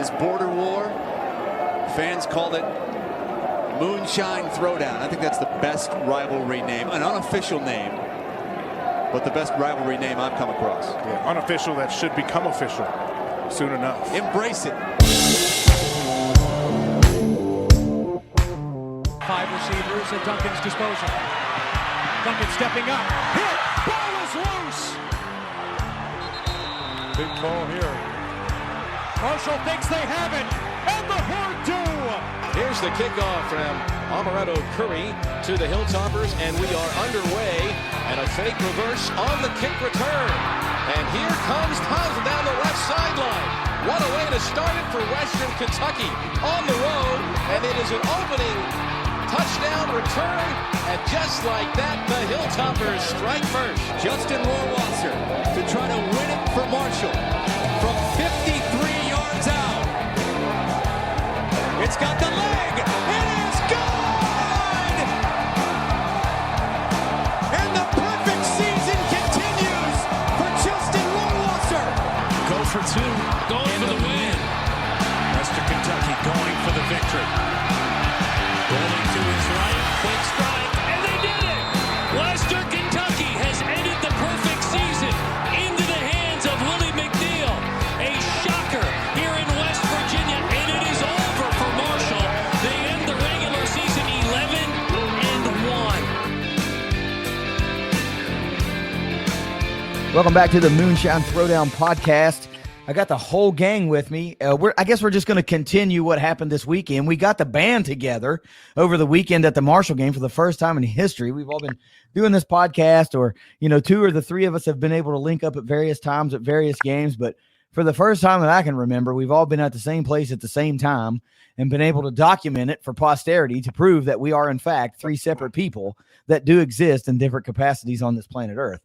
this border war. Fans called it Moonshine Throwdown. I think that's the best rivalry name, an unofficial name, but the best rivalry name I've come across. Yeah, unofficial that should become official soon enough. Embrace it. 5 receivers at Duncan's disposal. Duncan stepping up. Hit! Ball is loose! Big call here. Marshall thinks they have it. And the Horde do! Here's the kickoff from Amaretto Curry to the Hilltoppers, and we are underway. And a fake reverse on the kick return. And here comes Townsend down the left sideline. What a way to start it for Western Kentucky on the road. And it is an opening touchdown return. And just like that, the Hilltoppers strike first. Justin Rohrwasser to try to win it for Marshall from 53 yards out. It's got the leg. It is good! And the perfect season continues for Justin Rohrwasser. Goes for 2. Going for the win. Western Kentucky going for the victory. Rolling to his right. Quick strike. And they did it! Western Kentucky has ended the perfect season into the hands of Willie McNeil. A shocker here in West Virginia. And it is over for Marshall. They end the regular season 11-1. Welcome back to the Moonshine Throwdown podcast. I got the whole gang with me. I guess we're just going to continue what happened this weekend. We got the band together over the weekend at the Marshall game for the first time in history. We've all been doing this podcast, or, 2 or the 3 of us have been able to link up at various times at various games. But for the first time that I can remember, we've all been at the same place at the same time and been able to document it for posterity to prove that we are, in fact, 3 separate people that do exist in different capacities on this planet Earth.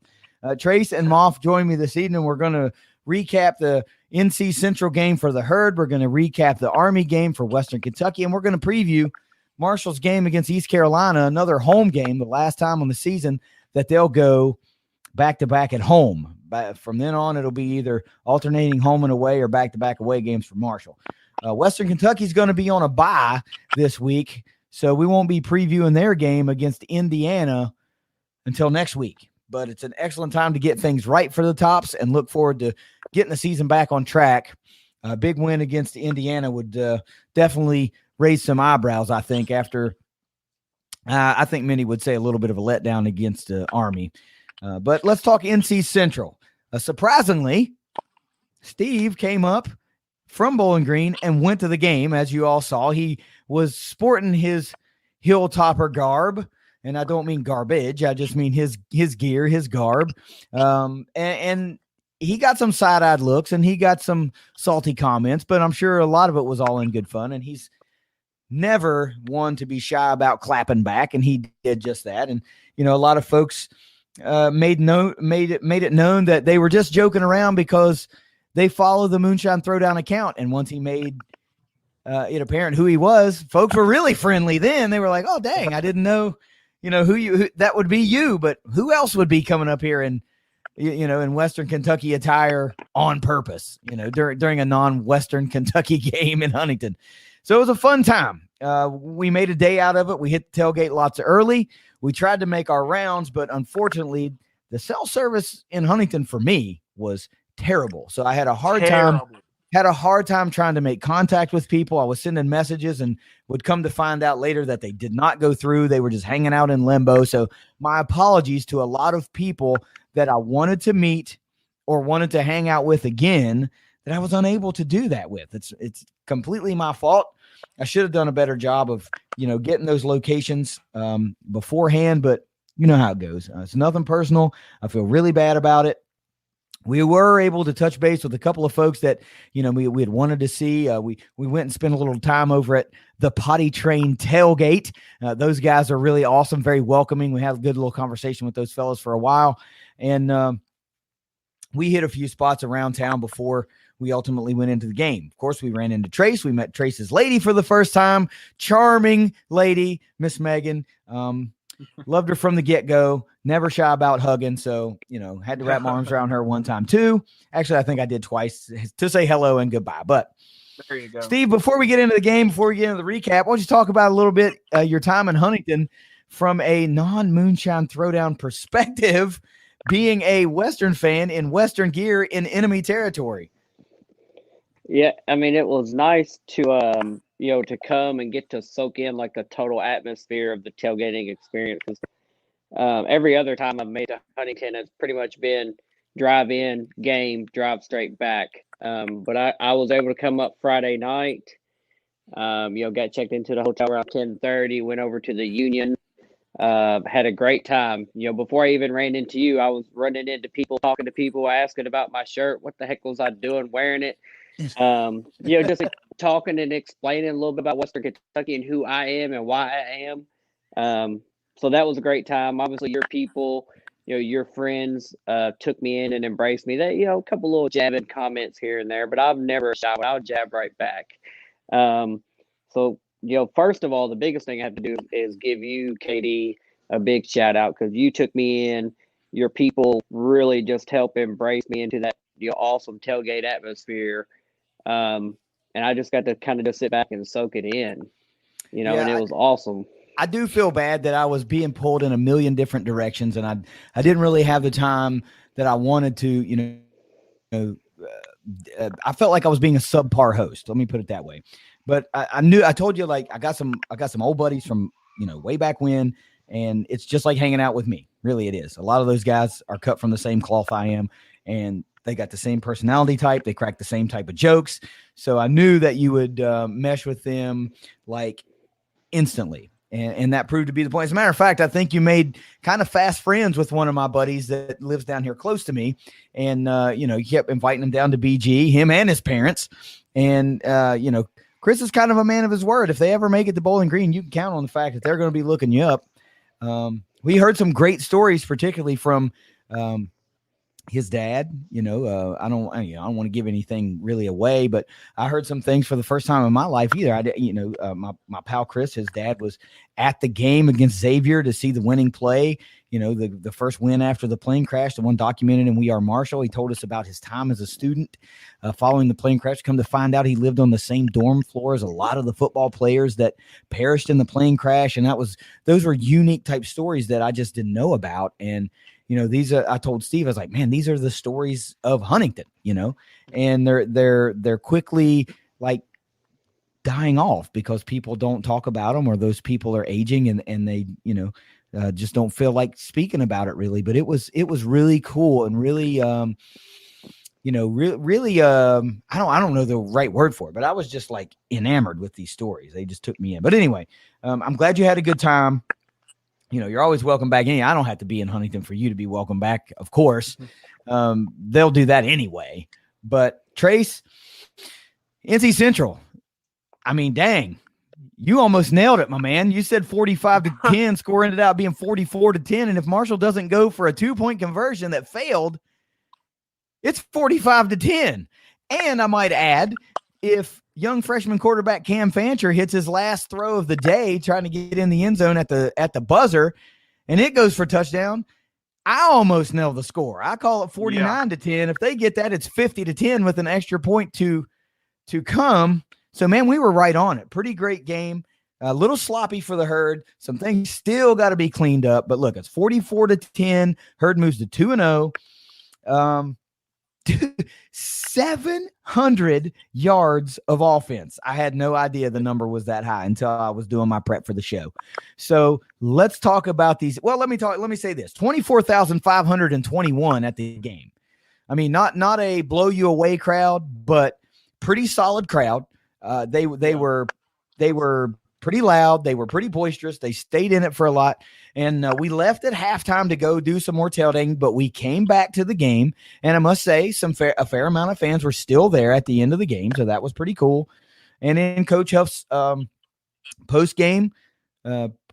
Trace and Moff join me this evening. We're going to recap the NC Central game for the Herd. We're going to recap the Army game for Western Kentucky, and we're going to preview Marshall's game against East Carolina, another home game, the last time on the season that they'll go back-to-back at home. From then on, it'll be either alternating home and away or back-to-back away games for Marshall. Western Kentucky's going to be on a bye this week, so we won't be previewing their game against Indiana until next week. But it's an excellent time to get things right for the Tops and look forward to getting the season back on track. A big win against Indiana would definitely raise some eyebrows, I think, after I think many would say a little bit of a letdown against Army. But let's talk NC Central. Surprisingly, Steve came up from Bowling Green and went to the game, as you all saw. He was sporting his Hilltopper garb. And I don't mean garbage. I just mean his gear, his garb. And he got some side-eyed looks and he got some salty comments, but I'm sure a lot of it was all in good fun. And he's never one to be shy about clapping back, and he did just that. And, a lot of folks made it known that they were just joking around because they follow the Moonshine Throwdown account. And once he made it apparent who he was, folks were really friendly then. They were like, oh, dang, I didn't know. Who that would be you, but who else would be coming up here in Western Kentucky attire on purpose, during a non-Western Kentucky game in Huntington. So it was a fun time. We made a day out of it. We hit the tailgate lots early. We tried to make our rounds, but unfortunately the cell service in Huntington for me was terrible. So I had a hard time trying to make contact with people. I was sending messages and would come to find out later that they did not go through. They were just hanging out in limbo. So my apologies to a lot of people that I wanted to meet or wanted to hang out with again that I was unable to do that with. It's completely my fault. I should have done a better job of, getting those locations beforehand, but you know how it goes. It's nothing personal. I feel really bad about it. We were able to touch base with a couple of folks that, we had wanted to see. We went and spent a little time over at the Potty Train Tailgate. Those guys are really awesome, very welcoming. We had a good little conversation with those fellas for a while. And we hit a few spots around town before we ultimately went into the game. Of course, we ran into Trace. We met Trace's lady for the first time. Charming lady, Miss Megan. Loved her from the get-go. Never shy about hugging. So, had to wrap my arms around her one time too. Actually, I think I did twice to say hello and goodbye. But There you go. Steve, before we get into the game, before we get into the recap, why don't you talk about a little bit your time in Huntington from a non-moonshine throwdown perspective, being a Western fan in Western gear in enemy territory? Yeah, I mean, it was nice to to come and get to soak in like the total atmosphere of the tailgating experience. 'Cause, every other time I've made to Huntington, it's pretty much been drive in, game, drive straight back. But I was able to come up Friday night. Got checked into the hotel around 10:30, went over to the Union, had a great time. Before I even ran into you, I was running into people, talking to people, asking about my shirt. What the heck was I doing wearing it? Just talking and explaining a little bit about Western Kentucky and who I am and why I am. So that was a great time. Obviously, your people, your friends took me in and embraced me. They, a couple little jabbing comments here and there, but I've never shied. I'll jab right back. So, first of all, the biggest thing I have to do is give you, Katie, a big shout out because you took me in. Your people really just helped embrace me into that awesome tailgate atmosphere. And I just got to kind of just sit back and soak it in, and it was awesome. I do feel bad that I was being pulled in a million different directions, and I didn't really have the time that I wanted to, I felt like I was being a subpar host. Let me put it that way. But I told you, like, I got some old buddies from, way back when, and it's just like hanging out with me. Really, it is. A lot of those guys are cut from the same cloth I am, and they got the same personality type. They crack the same type of jokes. So I knew that you would mesh with them like instantly. And that proved to be the point. As a matter of fact, I think you made kind of fast friends with one of my buddies that lives down here close to me. And, you kept inviting him down to BG, him and his parents. And, Chris is kind of a man of his word. If they ever make it to Bowling Green, you can count on the fact that they're going to be looking you up. We heard some great stories, particularly from his dad. I don't want to give anything really away, but I heard some things for the first time in my life either. I did, my pal Chris, his dad was at the game against Xavier to see the winning play. The first win after the plane crash, the one documented in We Are Marshall. He told us about his time as a student following the plane crash. Come to find out, he lived on the same dorm floor as a lot of the football players that perished in the plane crash, and those were unique type stories that I just didn't know about. And these are, I told Steve, I was like, man, these are the stories of Huntington, and they're quickly like dying off because people don't talk about them, or those people are aging and they, just don't feel like speaking about it really. But it was really cool and really, really, I don't know the right word for it, but I was just like enamored with these stories. They just took me in. But anyway, I'm glad you had a good time. You're always welcome back. I don't have to be in Huntington for you to be welcome back. Of course, they'll do that anyway. But Trace, NC Central, I mean, dang, you almost nailed it, my man. You said 45-10, score ended up being 44-10. And if Marshall doesn't go for a 2-point conversion that failed, it's 45-10. And I might add, if young freshman quarterback Cam Fancher hits his last throw of the day trying to get in the end zone at the buzzer and it goes for a touchdown, I almost nailed the score. I call it 49-10. If they get that, it's 50-10 with an extra point to come. So, man, we were right on it. Pretty great game. A little sloppy for the Herd. Some things still got to be cleaned up. But, look, it's 44-10. Herd moves to 2-0. 700 yards of offense. I had no idea the number was that high until I was doing my prep for the show. So let's talk about these. Well, let me say this: 24,521 at the game. I mean, not a blow you away crowd, but pretty solid crowd. They were pretty loud. They were pretty boisterous. They stayed in it for a lot. And we left at halftime to go do some more tailgating, but we came back to the game. And I must say, a fair amount of fans were still there at the end of the game. So that was pretty cool. And in Coach Huff's post-game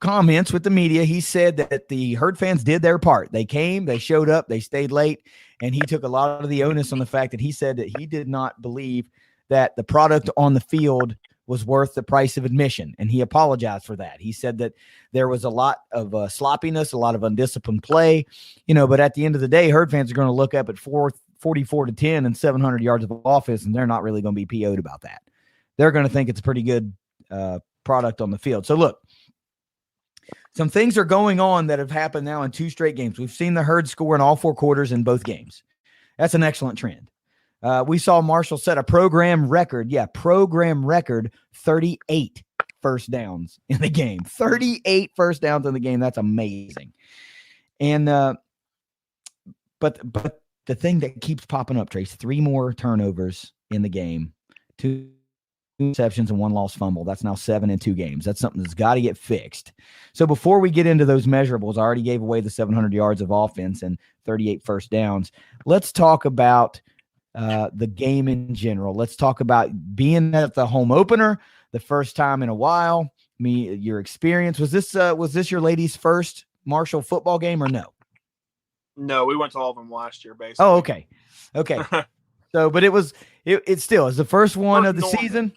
comments with the media, he said that the Herd fans did their part. They came, they showed up, they stayed late. And he took a lot of the onus on the fact that he said that he did not believe that the product on the field was worth the price of admission. And he apologized for that. He said that there was a lot of sloppiness, a lot of undisciplined play, but at the end of the day, Herd fans are going to look up at 44-10 and 700 yards of offense, and they're not really going to be PO'd about that. they're going to think it's a pretty good product on the field. So look, some things are going on that have happened now in 2 straight games. We've seen the Herd score in all 4 quarters in both games. That's an excellent trend. We saw Marshall set a program record, 38 first downs in the game. 38 first downs in the game. That's amazing. And but the thing that keeps popping up, Trace, 3 more turnovers in the game, 2 interceptions and 1 lost fumble. That's now 7 in 2 games. That's something that's got to get fixed. So before we get into those measurables, I already gave away the 700 yards of offense and 38 first downs. Let's talk about the game in general. Let's talk about being at the home opener the first time in a while. Your experience. Was this your ladies' first Marshall football game or no? No, we went to all of them last year, basically. Oh, okay. So, but it still is the first one of the season.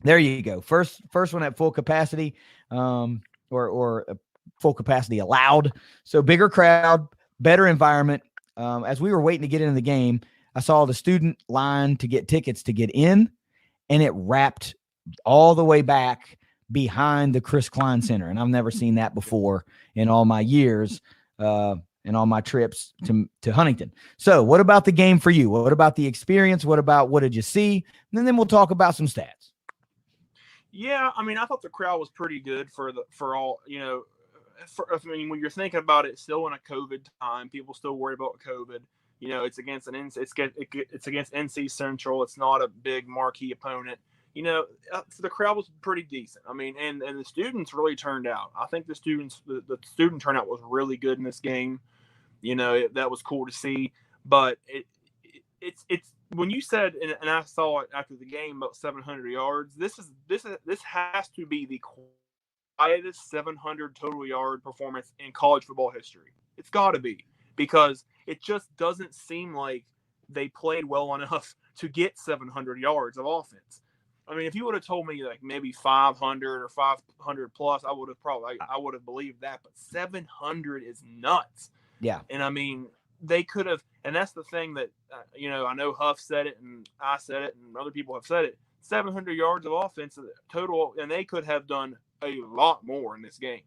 There you go. First one at full capacity, or full capacity allowed. So bigger crowd, better environment. As we were waiting to get into the game, I saw the student line to get tickets to get in, and it wrapped all the way back behind the Chris Klein Center. And I've never seen that before in all my years, and all my trips to Huntington. So what about the game for you? What about the experience? What did you see? And then we'll talk about some stats. Yeah, I mean, I thought the crowd was pretty good for all, when you're thinking about it, still in a COVID time, people still worry about COVID. It's against NC Central. It's not a big marquee opponent. So the crowd was pretty decent. I mean, and the students really turned out. I think the student turnout was really good in this game. That was cool to see. But it's when you said, and I saw it after the game, about 700 yards. This has to be the quietest 700 total yard performance in college football history. It's got to be, because it just doesn't seem like they played well enough to get 700 yards of offense. I mean, if you would have told me like maybe 500 or 500 plus, I would have believed that. But 700 is nuts. Yeah. And I mean, they could have, and that's the thing that, I know Huff said it and I said it and other people have said it, 700 yards of offense total, and they could have done a lot more in this game.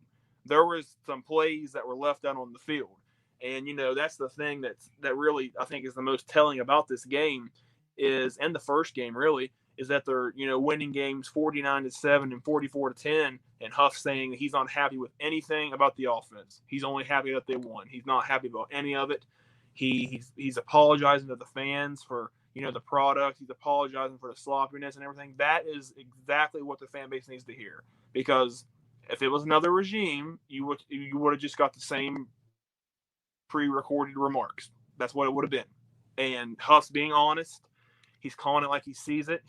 There was some plays that were left out on the field. And, that's the thing that really, I think, is the most telling about this game and the first game really, is that they're, winning games 49-7 and 44-10, and Huff saying that he's not happy with anything about the offense. He's only happy that they won. He's not happy about any of it. He's apologizing to the fans for, the product. He's apologizing for the sloppiness and everything. That is exactly what the fan base needs to hear, because if it was another regime, you would have just got the same pre-recorded remarks. That's what it would have been. And Huff's being honest. He's calling it like he sees it.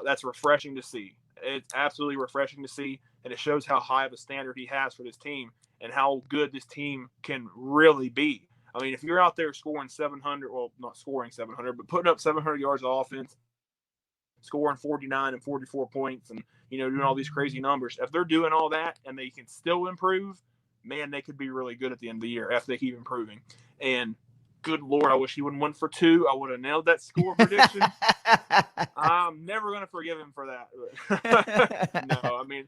That's refreshing to see. It's absolutely refreshing to see, and it shows how high of a standard he has for this team and how good this team can really be. I mean, if you're out there scoring 700, well, not scoring 700, but putting up 700 yards of offense, scoring 49 and 44 points, and doing all these crazy numbers, if they're doing all that and they can still improve, man, they could be really good at the end of the year if they keep improving. And good Lord, I wish he wouldn't win for 2. I would have nailed that score prediction. I'm never going to forgive him for that. No, I mean,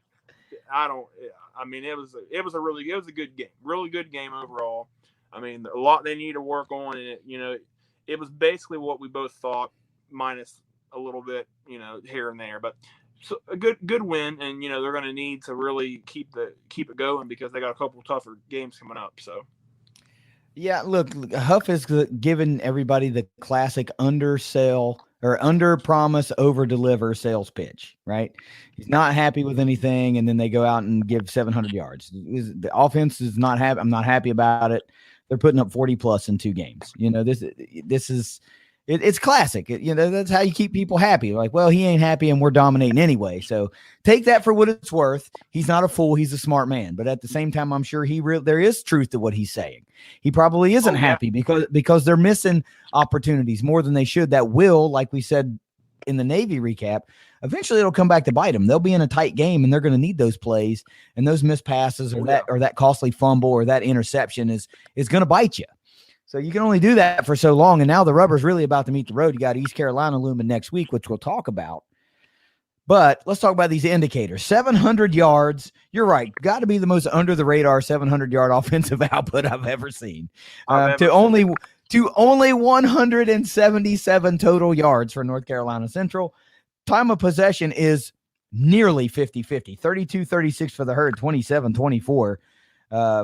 it was a good game, really good game overall. I mean, a lot they need to work on, and it was basically what we both thought, minus a little bit, here and there. But so a good win, and they're going to need to really keep it going, because they got a couple tougher games coming up. So. Yeah, look, Huff has given everybody the classic undersell or under promise, over deliver sales pitch, right? He's not happy with anything, and then they go out and give 700 yards. The offense is not happy. I'm not happy about it. They're putting up 40 plus in 2 games. This is it's classic. That's how you keep people happy. Like, well, he ain't happy and we're dominating anyway. So take that for what it's worth. He's not a fool. He's a smart man. But at the same time, I'm sure there is truth to what he's saying. He probably isn't happy because they're missing opportunities more than they should. That will, like we said in the Navy recap, eventually it'll come back to bite them. They'll be in a tight game and they're going to need those plays, and those missed passes or that costly fumble or that interception is going to bite you. So you can only do that for so long. And now the rubber's really about to meet the road. You got East Carolina looming next week, which we'll talk about. But let's talk about these indicators. 700 yards. You're right. Got to be the most under the radar 700-yard offensive output I've ever seen. To only 177 total yards for North Carolina Central. Time of possession is nearly 50-50. 32-36 for the Herd, 27-24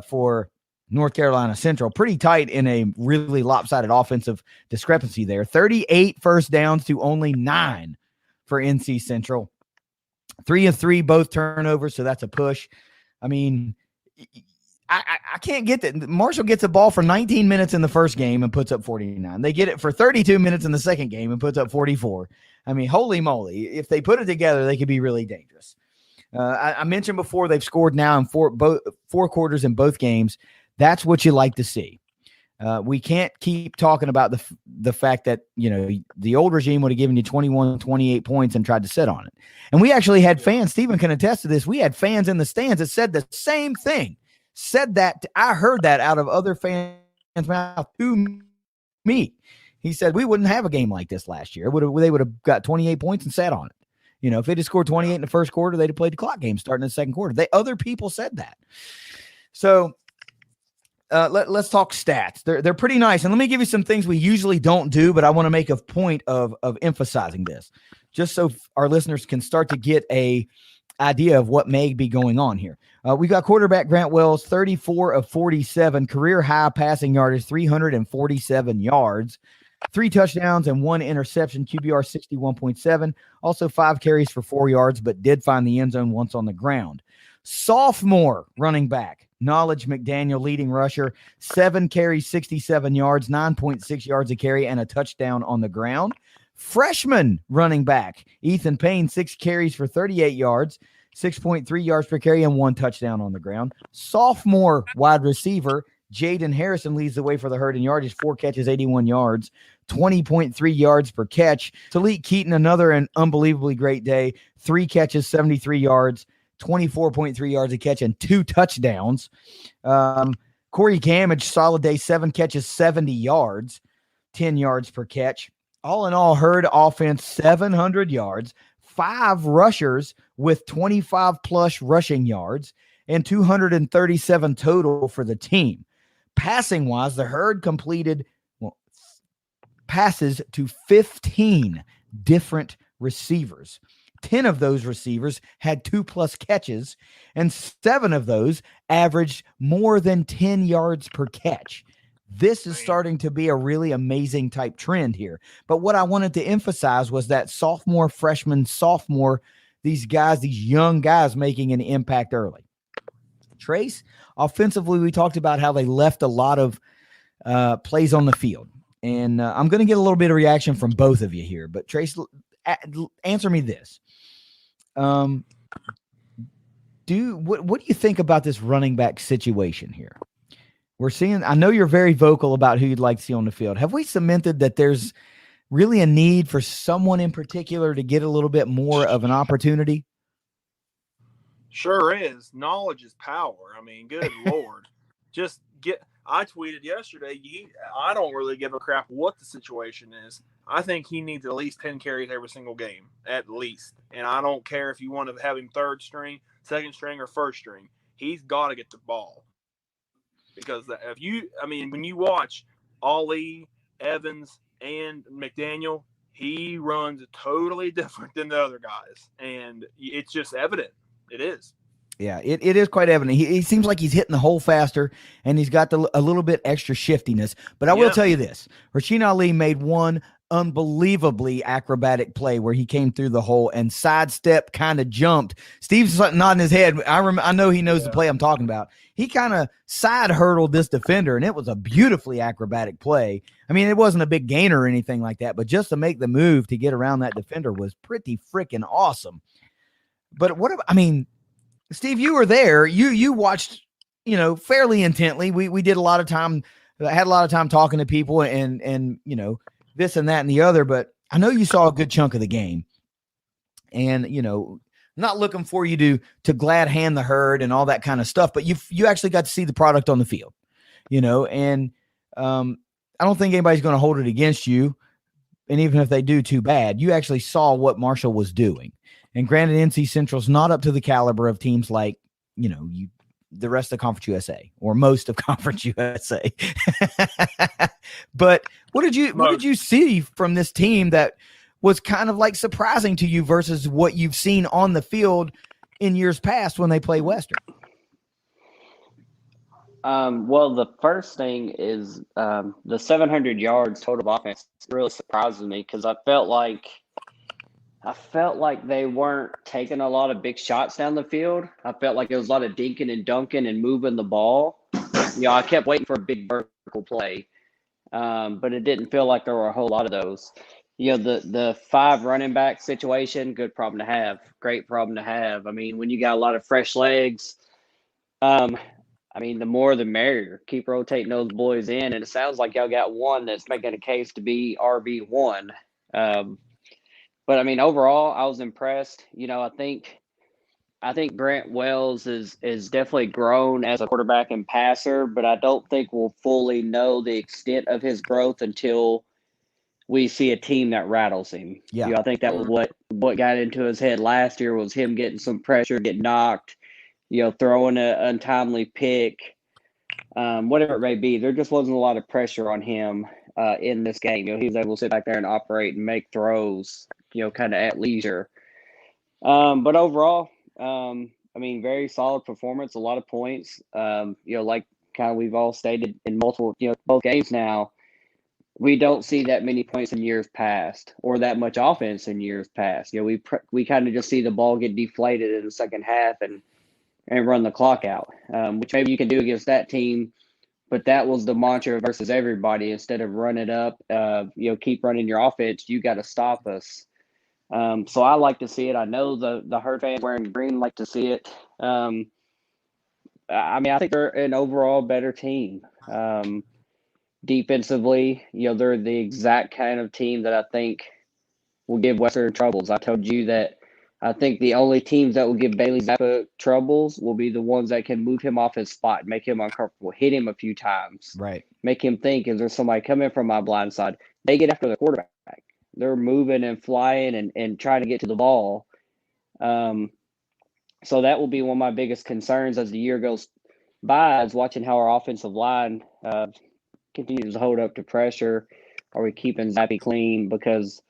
for North Carolina Central. Pretty tight in a really lopsided offensive discrepancy there. 38 first downs to only 9 for NC Central. 3 of 3, both turnovers, so that's a push. I mean, I can't get that. Marshall gets a ball for 19 minutes in the first game and puts up 49. They get it for 32 minutes in the second game and puts up 44. I mean, holy moly. If they put it together, they could be really dangerous. I mentioned before they've scored now in four quarters in both games. That's what you like to see. We can't keep talking about the fact that, the old regime would have given you 21, 28 points and tried to sit on it. And we actually had fans, Stephen can attest to this, we had fans in the stands that said the same thing. I heard that out of other fans' mouth to me. He said, we wouldn't have a game like this last year. They would have got 28 points and sat on it. If they'd have scored 28 in the first quarter, they'd have played the clock game starting in the second quarter. Other people said that. So let's talk stats. They're pretty nice. And let me give you some things we usually don't do, but I want to make a point of emphasizing this, just so our listeners can start to get a idea of what may be going on here. We got quarterback Grant Wells, 34 of 47, career high passing yardage, 347 yards, 3 touchdowns and 1 interception, QBR 61.7, also 5 carries for 4 yards, but did find the end zone once on the ground. Sophomore running back, Knowledge McDaniel, leading rusher, 7 carries, 67 yards, 9.6 yards a carry, and a touchdown on the ground. Freshman running back, Ethan Payne, 6 carries for 38 yards, 6.3 yards per carry, and 1 touchdown on the ground. Sophomore wide receiver, Jaden Harrison, leads the way for the Herd in yardage, 4 catches, 81 yards, 20.3 yards per catch. Talik Keaton, another an unbelievably great day, 3 catches, 73 yards, 24.3 yards a catch, and 2 touchdowns. Corey Gamage, solid day, 7 catches, 70 yards, 10 yards per catch. All in all, Herd offense, 700 yards, 5 rushers with 25-plus rushing yards, and 237 total for the team. Passing-wise, the Herd completed passes to 15 different receivers. 10 of those receivers had 2+ catches, and 7 of those averaged more than 10 yards per catch. This is starting to be a really amazing type trend here. But what I wanted to emphasize was that sophomore, freshman, these young guys making an impact early. Trace, offensively, we talked about how they left a lot of plays on the field. And I'm going to get a little bit of reaction from both of you here. But Trace, answer me this. What do you think about this running back situation here? We're seeing, I know you're very vocal about who you'd like to see on the field. Have we cemented that there's really a need for someone in particular to get a little bit more of an opportunity? Sure is. Knowledge is power. I mean, good Lord. I tweeted yesterday, I don't really give a crap what the situation is. I think he needs at least 10 carries every single game, at least. And I don't care if you want to have him third string, second string, or first string. He's got to get the ball. Because when you watch Ali, Evans, and McDaniel, he runs totally different than the other guys. And it's just evident. It is. Yeah, it is quite evident. He seems like he's hitting the hole faster, and he's got a little bit extra shiftiness. But I will tell you this. Rasheen Ali made one unbelievably acrobatic play where he came through the hole and sidestep, kind of jumped. Steve's nodding his head. I know he knows the play I'm talking about. He kind of side hurdled this defender, and it was a beautifully acrobatic play. I mean, it wasn't a big gainer or anything like that, but just to make the move to get around that defender was pretty freaking awesome. But Steve, you were there. You watched, fairly intently. We did a lot of time. I had a lot of time talking to people and this and that and the other. But I know you saw a good chunk of the game, and not looking for you to glad hand the Herd and all that kind of stuff. But you actually got to see the product on the field, And I don't think anybody's going to hold it against you. And even if they do, too bad. You actually saw what Marshall was doing. And granted, NC Central's not up to the caliber of teams like, the rest of Conference USA or most of Conference USA. But what did you see from this team that was kind of like surprising to you versus what you've seen on the field in years past when they play Western? Well, the first thing is the 700 yards total offense really surprises me because I felt like they weren't taking a lot of big shots down the field. I felt like it was a lot of dinking and dunking and moving the ball. I kept waiting for a big vertical play, but it didn't feel like there were a whole lot of those. The 5 running back situation, good problem to have, great problem to have. I mean, when you got a lot of fresh legs, the more the merrier. Keep rotating those boys in, and it sounds like y'all got one that's making a case to be RB1. But overall, I was impressed. I think Grant Wells is definitely grown as a quarterback and passer, but I don't think we'll fully know the extent of his growth until we see a team that rattles him. Yeah. I think that was what got into his head last year was him getting some pressure, getting knocked, throwing an untimely pick, whatever it may be. There just wasn't a lot of pressure on him in this game. He was able to sit back there and operate and make throws, kind of at leisure. But overall, very solid performance, a lot of points. Like kind of we've all stated in multiple, both games now, we don't see that many points in years past or that much offense in years past. We kind of just see the ball get deflated in the second half and run the clock out, which maybe you can do against that team. But that was the mantra versus everybody. Instead of run it up, keep running your offense, you got to stop us. So I like to see it. I know the Herd fans wearing green like to see it. I think they're an overall better team. Defensively, they're the exact kind of team that I think will give Western troubles. I told you that I think the only teams that will give Bailey Zappa troubles will be the ones that can move him off his spot, make him uncomfortable, hit him a few times, right? Make him think, is there somebody coming from my blind side? They get after the quarterback. They're moving and flying and trying to get to the ball. So that will be one of my biggest concerns as the year goes by, is watching how our offensive line continues to hold up to pressure. Are we keeping Zappy clean? Because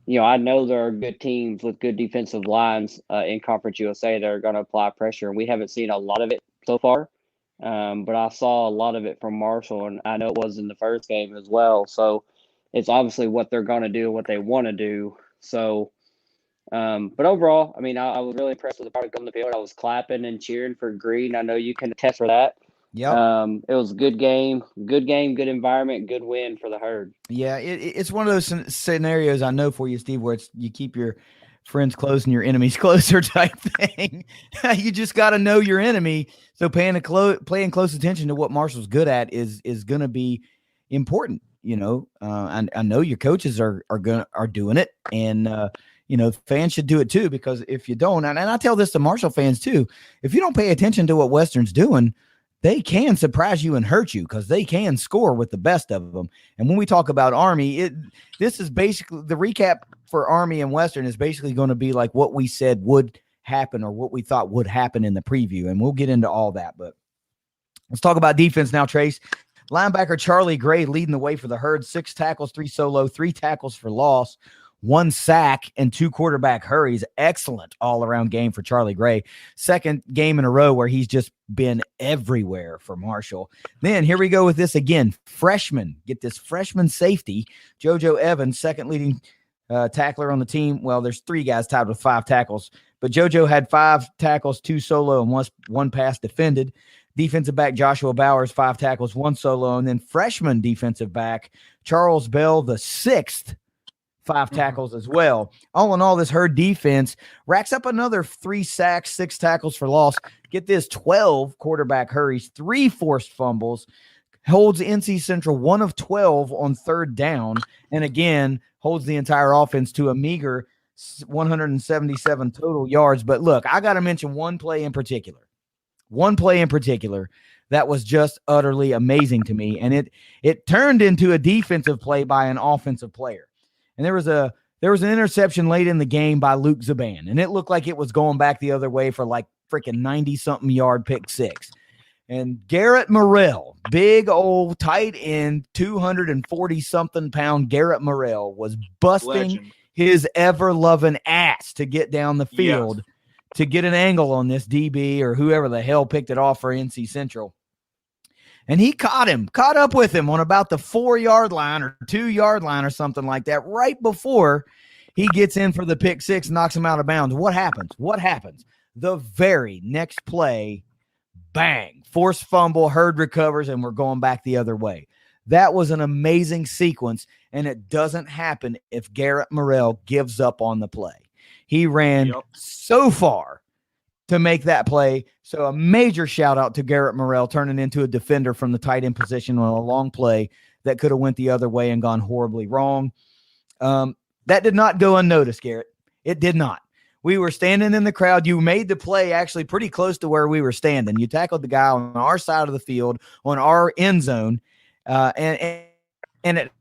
I know there are good teams with good defensive lines in Conference USA that are going to apply pressure, and we haven't seen a lot of it so far. But I saw a lot of it from Marshall, and I know it was in the first game as well. So it's obviously what they're going to do, what they want to do. So, but overall, I was really impressed with the product on the field. I was clapping and cheering for Green. I know you can attest for that. Yeah. It was a good game, good environment, good win for the Herd. Yeah, it's one of those scenarios I know for you, Steve, where you keep your friends close and your enemies closer type thing. You just got to know your enemy. So paying close attention to what Marshall's good at is going to be important. I know your coaches are doing it, and fans should do it too, because if you don't, and I tell this to Marshall fans too, if you don't pay attention to what Western's doing, they can surprise you and hurt you, because they can score with the best of them. And when we talk about Army, this is basically the recap for Army and Western is basically going to be like what we said would happen or what we thought would happen in the preview. And we'll get into all that, but let's talk about defense now, Trace. Linebacker Charlie Gray leading the way for the Herd, 6 tackles, 3 solo, 3 tackles for loss, 1 sack, and 2 quarterback hurries. Excellent all-around game for Charlie Gray. Second game in a row where he's just been everywhere for Marshall. Then here we go with this again. Freshman, get this, freshman safety, JoJo Evans, second leading tackler on the team. Well, there's 3 guys tied with 5 tackles, but JoJo had 5 tackles, 2 solo, and 1 pass defended. Defensive back Joshua Bowers, 5 tackles, 1 solo, and then freshman defensive back Charles Bell, the 6th, 5 tackles as well. All in all, this Herd defense racks up another 3 sacks, 6 tackles for loss. Get this, 12 quarterback hurries, 3 forced fumbles, holds NC Central 1 of 12 on 3rd down, and again, holds the entire offense to a meager 177 total yards. But look, I got to mention one play in particular that was just utterly amazing to me, and it turned into a defensive play by an offensive player. And there was a there was an interception late in the game by Luke Zaban, and it looked like it was going back the other way for like freaking 90-something yard pick six. And Garrett Morrell, big old tight end, 240-something pound Garrett Morrell was busting Legend. his ever-loving ass to get down the field to get an angle on this DB or whoever the hell picked it off for NC Central. And he caught up with him on about the 4-yard line or 2-yard line or something like that right before he gets in for the pick six and knocks him out of bounds. What happens? The very next play, bang, forced fumble, Hurd recovers, and we're going back the other way. That was an amazing sequence, and it doesn't happen if Garrett Morrell gives up on the play. He ran so far to make that play. So a major shout out to Garrett Morrell turning into a defender from the tight end position on a long play that could have went the other way and gone horribly wrong. That did not go unnoticed, Garrett. It did not. We were standing in the crowd. You made the play actually pretty close to where we were standing. You tackled the guy on our side of the field on our end zone, and it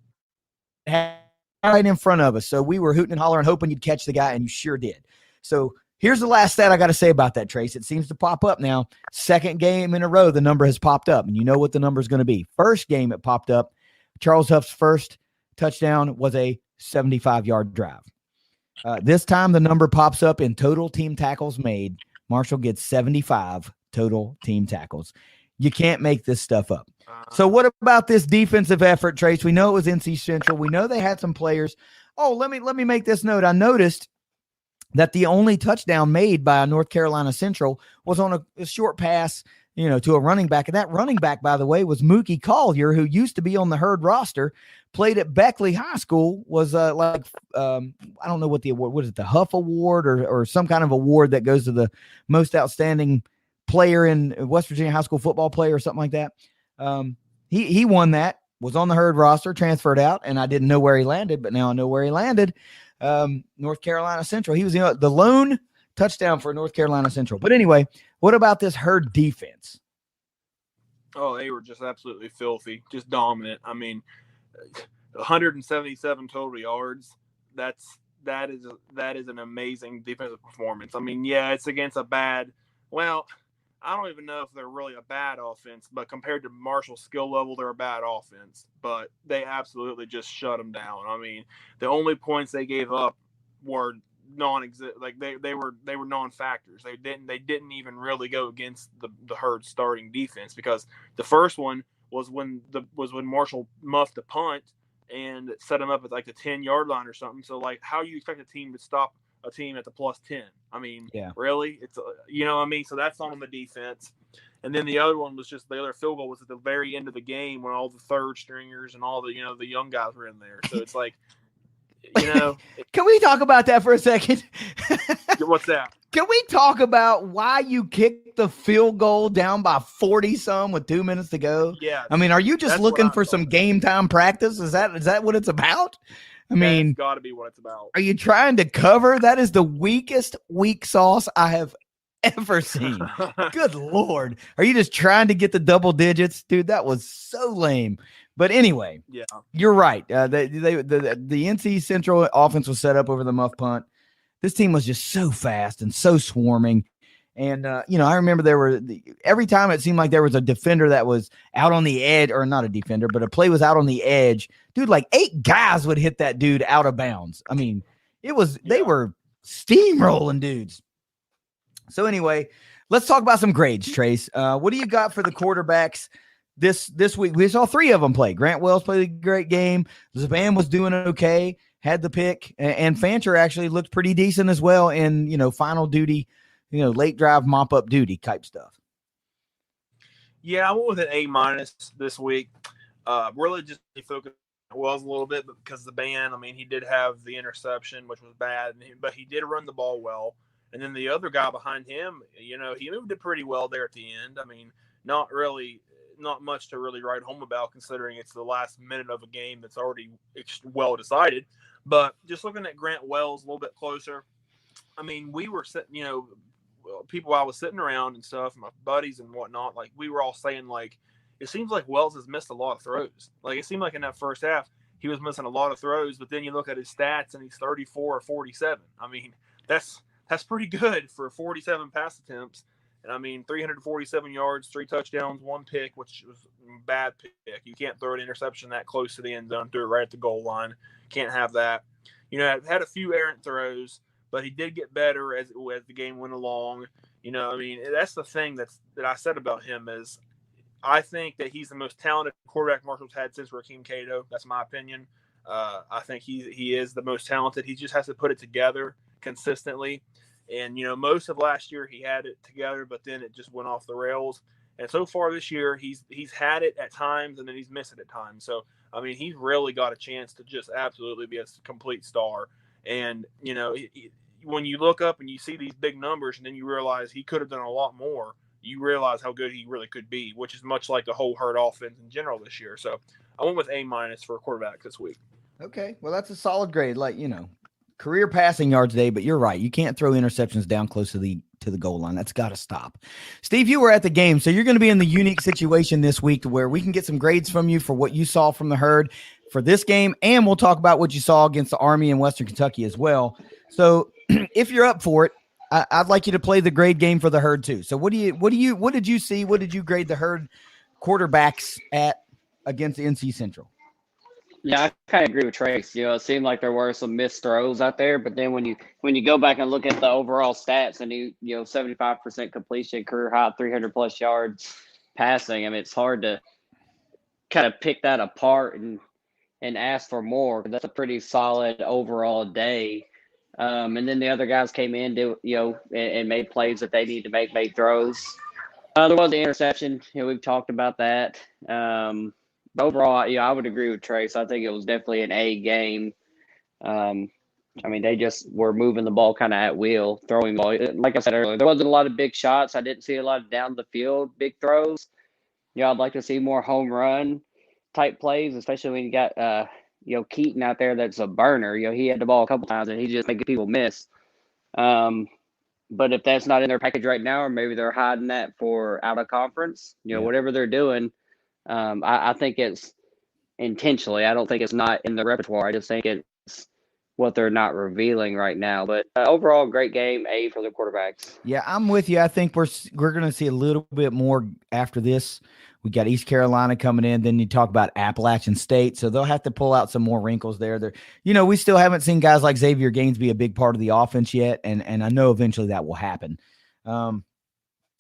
had right in front of us. So we were hooting and hollering, hoping you'd catch the guy, and you sure did. So here's the last stat I got to say about that, Trace. It seems to pop up now. Second game in a row, the number has popped up, and you know what the number is going to be. First game it popped up. Charles Huff's first touchdown was a 75-yard drive. This time the number pops up in total team tackles made. Marshall gets 75 total team tackles. You can't make this stuff up. So what about this defensive effort, Trace? We know it was NC Central. We know they had some players. Oh, let me make this note. I noticed that the only touchdown made by North Carolina Central was on a short pass, to a running back. And that running back, by the way, was Mookie Collier, who used to be on the Hurd roster, played at Beckley High School, was I don't know what the award, what is it, the Huff Award or some kind of award that goes to the most outstanding player in West Virginia high school football player or something like that. He won that, was on the Hurd roster, transferred out, and I didn't know where he landed, but now I know where he landed. North Carolina Central. He was the lone touchdown for North Carolina Central. But anyway, what about this Hurd defense? Oh, they were just absolutely filthy, just dominant. I mean, 177 total yards. That is an amazing defensive performance. I mean, yeah, it's against a bad. Well, I don't even know if they're really a bad offense, but compared to Marshall's skill level, they're a bad offense. But they absolutely just shut them down. I mean, the only points they gave up were non-existent. Like they were non-factors. They didn't even really go against the Hurd starting defense, because the first one was when Marshall muffed a punt and set them up at like the 10-yard line or something. So like, how you expect a team to stop a team at the +10? I mean, really? It's what I mean? So that's on the defense. And then the other one was just the other field goal was at the very end of the game when all the third stringers and all the the young guys were in there. So it's like, Can we talk about that for a second? What's that? Can we talk about why you kicked the field goal down by 40-some with 2 minutes to go? Yeah. I mean, are you just looking for some game time practice? Is that what it's about? I mean, got to be what it's about. Are you trying to cover? That is the weakest weak sauce I have ever seen. Good Lord. Are you just trying to get the double digits? Dude, that was so lame. But anyway, you're right. The NC Central offense was set up over the muff punt. This team was just so fast and so swarming. And, I remember every time it seemed like there was a defender that was out on the edge, or not a defender, but a play was out on the edge. Dude, like 8 guys would hit that dude out of bounds. I mean, they were steamrolling dudes. So anyway, let's talk about some grades, Trace. What do you got for the quarterbacks this week? We saw 3 of them play. Grant Wells played a great game. Zaban was doing okay, had the pick, and Fancher actually looked pretty decent as well in, final duty, late drive mop up duty type stuff. Yeah, I went with an A- this week. Really just focused on Wells a little bit, but because the band, I mean, he did have the interception, which was bad, but he did run the ball well. And then the other guy behind him, he moved it pretty well there at the end. I mean, not much to really write home about, considering it's the last minute of a game that's already well decided. But just looking at Grant Wells a little bit closer, I mean, we were sitting, people I was sitting around and stuff, my buddies and whatnot, like we were all saying, like, it seems like Wells has missed a lot of throws. Like, it seemed like in that first half, he was missing a lot of throws. But then you look at his stats, and he's 34 or 47. I mean, that's pretty good for 47 pass attempts. And I mean, 347 yards, 3 touchdowns, 1 pick, which was a bad pick. You can't throw an interception that close to the end zone, throw it right at the goal line. Can't have that. You know, had a few errant throws, but he did get better as the game went along. You know, I mean, that's the thing that I said about him is I think that he's the most talented quarterback Marshall's had since Rakeem Cato. That's my opinion. I think he is the most talented. He just has to put it together consistently. And, you know, most of last year he had it together, but then it just went off the rails. And so far this year, he's had it at times, and then he's missed it at times. So, I mean, he's really got a chance to just absolutely be a complete star. And, you know, when you look up and you see these big numbers and then you realize he could have done a lot more, you realize how good he really could be, which is much like the whole Herd offense in general this year. So I went with A- for a quarterback this week. Okay, well, that's a solid grade. Like, you know, career passing yards day, but you're right. You can't throw interceptions down close to the goal line. That's got to stop. Steve, you were at the game, so you're going to be in the unique situation this week to where we can get some grades from you for what you saw from the Herd for this game, and we'll talk about what you saw against the Army in Western Kentucky as well. So if you're up for it, I'd like you to play the grade game for the Herd too. So what did you see? What did you grade the Herd quarterbacks at against the NC Central? Yeah, I kind of agree with Trace. You know, it seemed like there were some missed throws out there, but then when you go back and look at the overall stats, and you know 75% completion, career high, 300 plus yards passing. I mean, it's hard to kind of pick that apart and ask for more. That's a pretty solid overall day. And then the other guys came in, and made plays that they need to make, made throws. There was an interception. You know, we've talked about that. Overall, I would agree with Trace. I think it was definitely an A game. I mean, they just were moving the ball kind of at will, throwing the ball. Like I said earlier, there wasn't a lot of big shots. I didn't see a lot of down the field big throws. I'd like to see more home run type plays, especially when you got Keaton out there that's a burner. He had the ball a couple times and he just making people miss. But if that's not in their package right now, or maybe they're hiding that for out of conference, whatever they're doing, I think it's intentionally. I don't think it's not in the repertoire. I just think it's what they're not revealing right now. But overall, great game. A for the quarterbacks. Yeah, I'm with you. I think we're going to see a little bit more after this. We got East Carolina coming in. Then you talk about Appalachian State, so they'll have to pull out some more wrinkles there. We still haven't seen guys like Xavier Gaines be a big part of the offense yet, and I know eventually that will happen.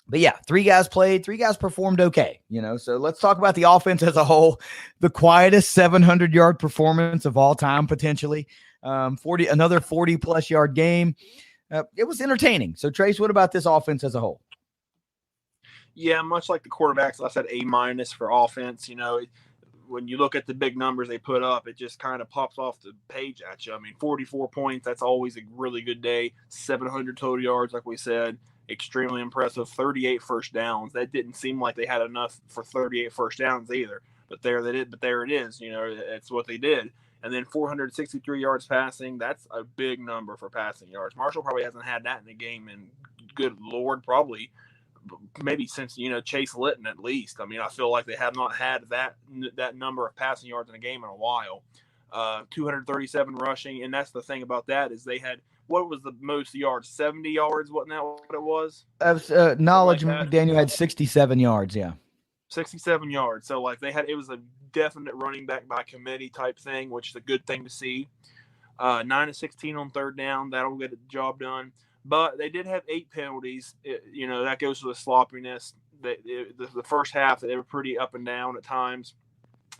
But yeah, 3 guys played, 3 guys performed okay, so let's talk about the offense as a whole. The quietest 700-yard performance of all time, potentially. Another 40-plus yard game. It was entertaining. So, Trace, what about this offense as a whole? Yeah, much like the quarterbacks, I said A- for offense. When you look at the big numbers they put up, it just kind of pops off the page at you. I mean, 44 points, that's always a really good day. 700 total yards, like we said. Extremely impressive. 38 first downs. That didn't seem like they had enough for 38 first downs either. But there it is. It's what they did. And then 463 yards passing. That's a big number for passing yards. Marshall probably hasn't had that in the game in, good Lord, probably maybe since, Chase Litton at least. I mean, I feel like they have not had that number of passing yards in a game in a while. 237 rushing. And that's the thing about that is they had, what was the most yards? 70 yards? Wasn't that what it was? Knowledge like McDaniel had 67 yards, yeah. 67 yards. So, it was a definite running back by committee type thing, which is a good thing to see. 9 of 16 on third down. That'll get the job done. But they did have 8 penalties. That goes to the sloppiness. The first half, they were pretty up and down at times.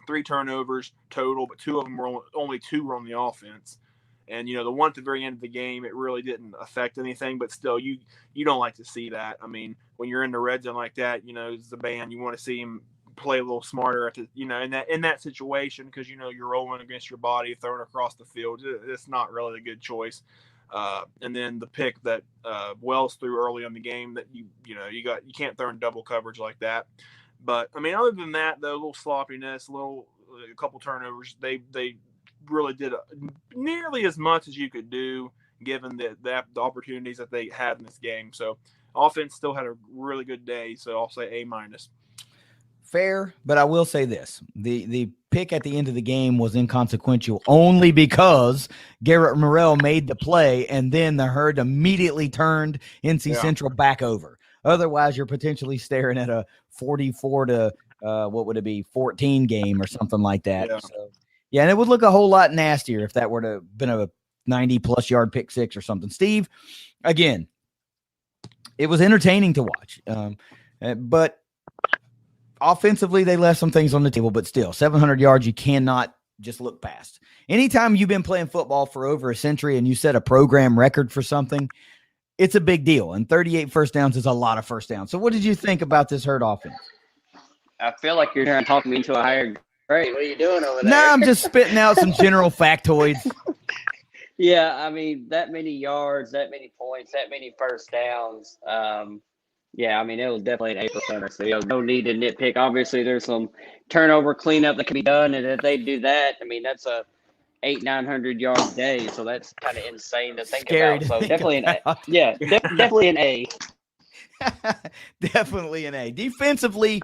3 turnovers total, but 2 of them were only 2 were on the offense. And, the one at the very end of the game, it really didn't affect anything. But still, you don't like to see that. I mean, when you're in the red zone like that, as a band, you want to see him play a little smarter in that situation because, you're rolling against your body, throwing across the field. It's not really a good choice. And then the pick that Wells threw early in the game that you can't throw in double coverage like that. But, I mean, other than that, though, a little sloppiness, a couple turnovers, they really did nearly as much as you could do given the opportunities that they had in this game. So offense still had a really good day. So I'll say A-. Fair, but I will say this. The pick at the end of the game was inconsequential only because Garrett Morrell made the play, and then the Herd immediately turned NC Central back over. Otherwise, you're potentially staring at a 44 to what would it be, 14 game or something like that. Yeah. So, yeah, and it would look a whole lot nastier if that were to have been a 90-plus yard pick six or something. Steve, again, it was entertaining to watch, but offensively, they left some things on the table, but still, 700 yards, you cannot just look past. Anytime you've been playing football for over a century and you set a program record for something, it's a big deal. And 38 first downs is a lot of first downs. So what did you think about this Herd offense? I feel like you're trying to talk me into a higher grade. What are you doing over there? No, I'm just spitting out some general factoids. Yeah, I mean, that many yards, that many points, that many first downs. Yeah, I mean, it was definitely an 8%. So, no need to nitpick. Obviously, there's some turnover cleanup that can be done, and if they do that, I mean, that's a 900 yard day. So that's kind of insane to think about. So definitely an A. Yeah, definitely an A. Definitely an A. Defensively,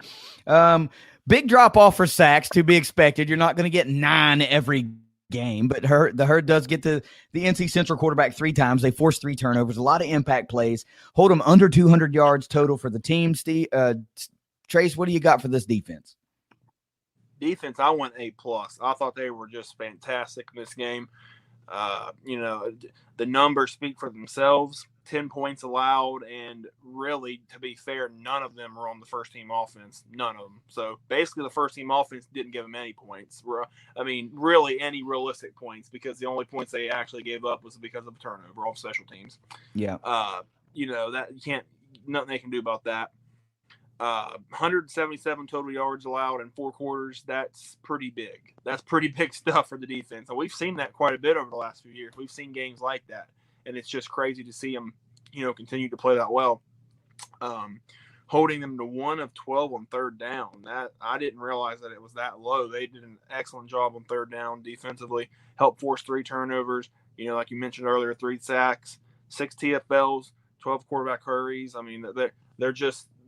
big drop off for sacks to be expected. You're not going to get 9 every game, but the Herd does get the NC Central quarterback 3 times. They force 3 turnovers, a lot of impact plays, hold them under 200 yards total for the team. Steve, Trace, what do you got for this defense? Defense, I went A+. I thought they were just fantastic in this game. The numbers speak for themselves. 10 points allowed, and really, to be fair, none of them were on the first-team offense. None of them. So, basically, the first-team offense didn't give them any points. I mean, really any realistic points, because the only points they actually gave up was because of a turnover off special teams. Yeah. That you can't – nothing they can do about that. 177 total yards allowed in 4 quarters. That's pretty big. That's pretty big stuff for the defense. And we've seen that quite a bit over the last few years. We've seen games like that. And it's just crazy to see them, continue to play that well. Holding them to 1 of 12 on third down. That I didn't realize that it was that low. They did an excellent job on third down defensively. Helped force 3 turnovers. Like you mentioned earlier, 3 sacks, 6 TFLs, 12 quarterback hurries. I mean,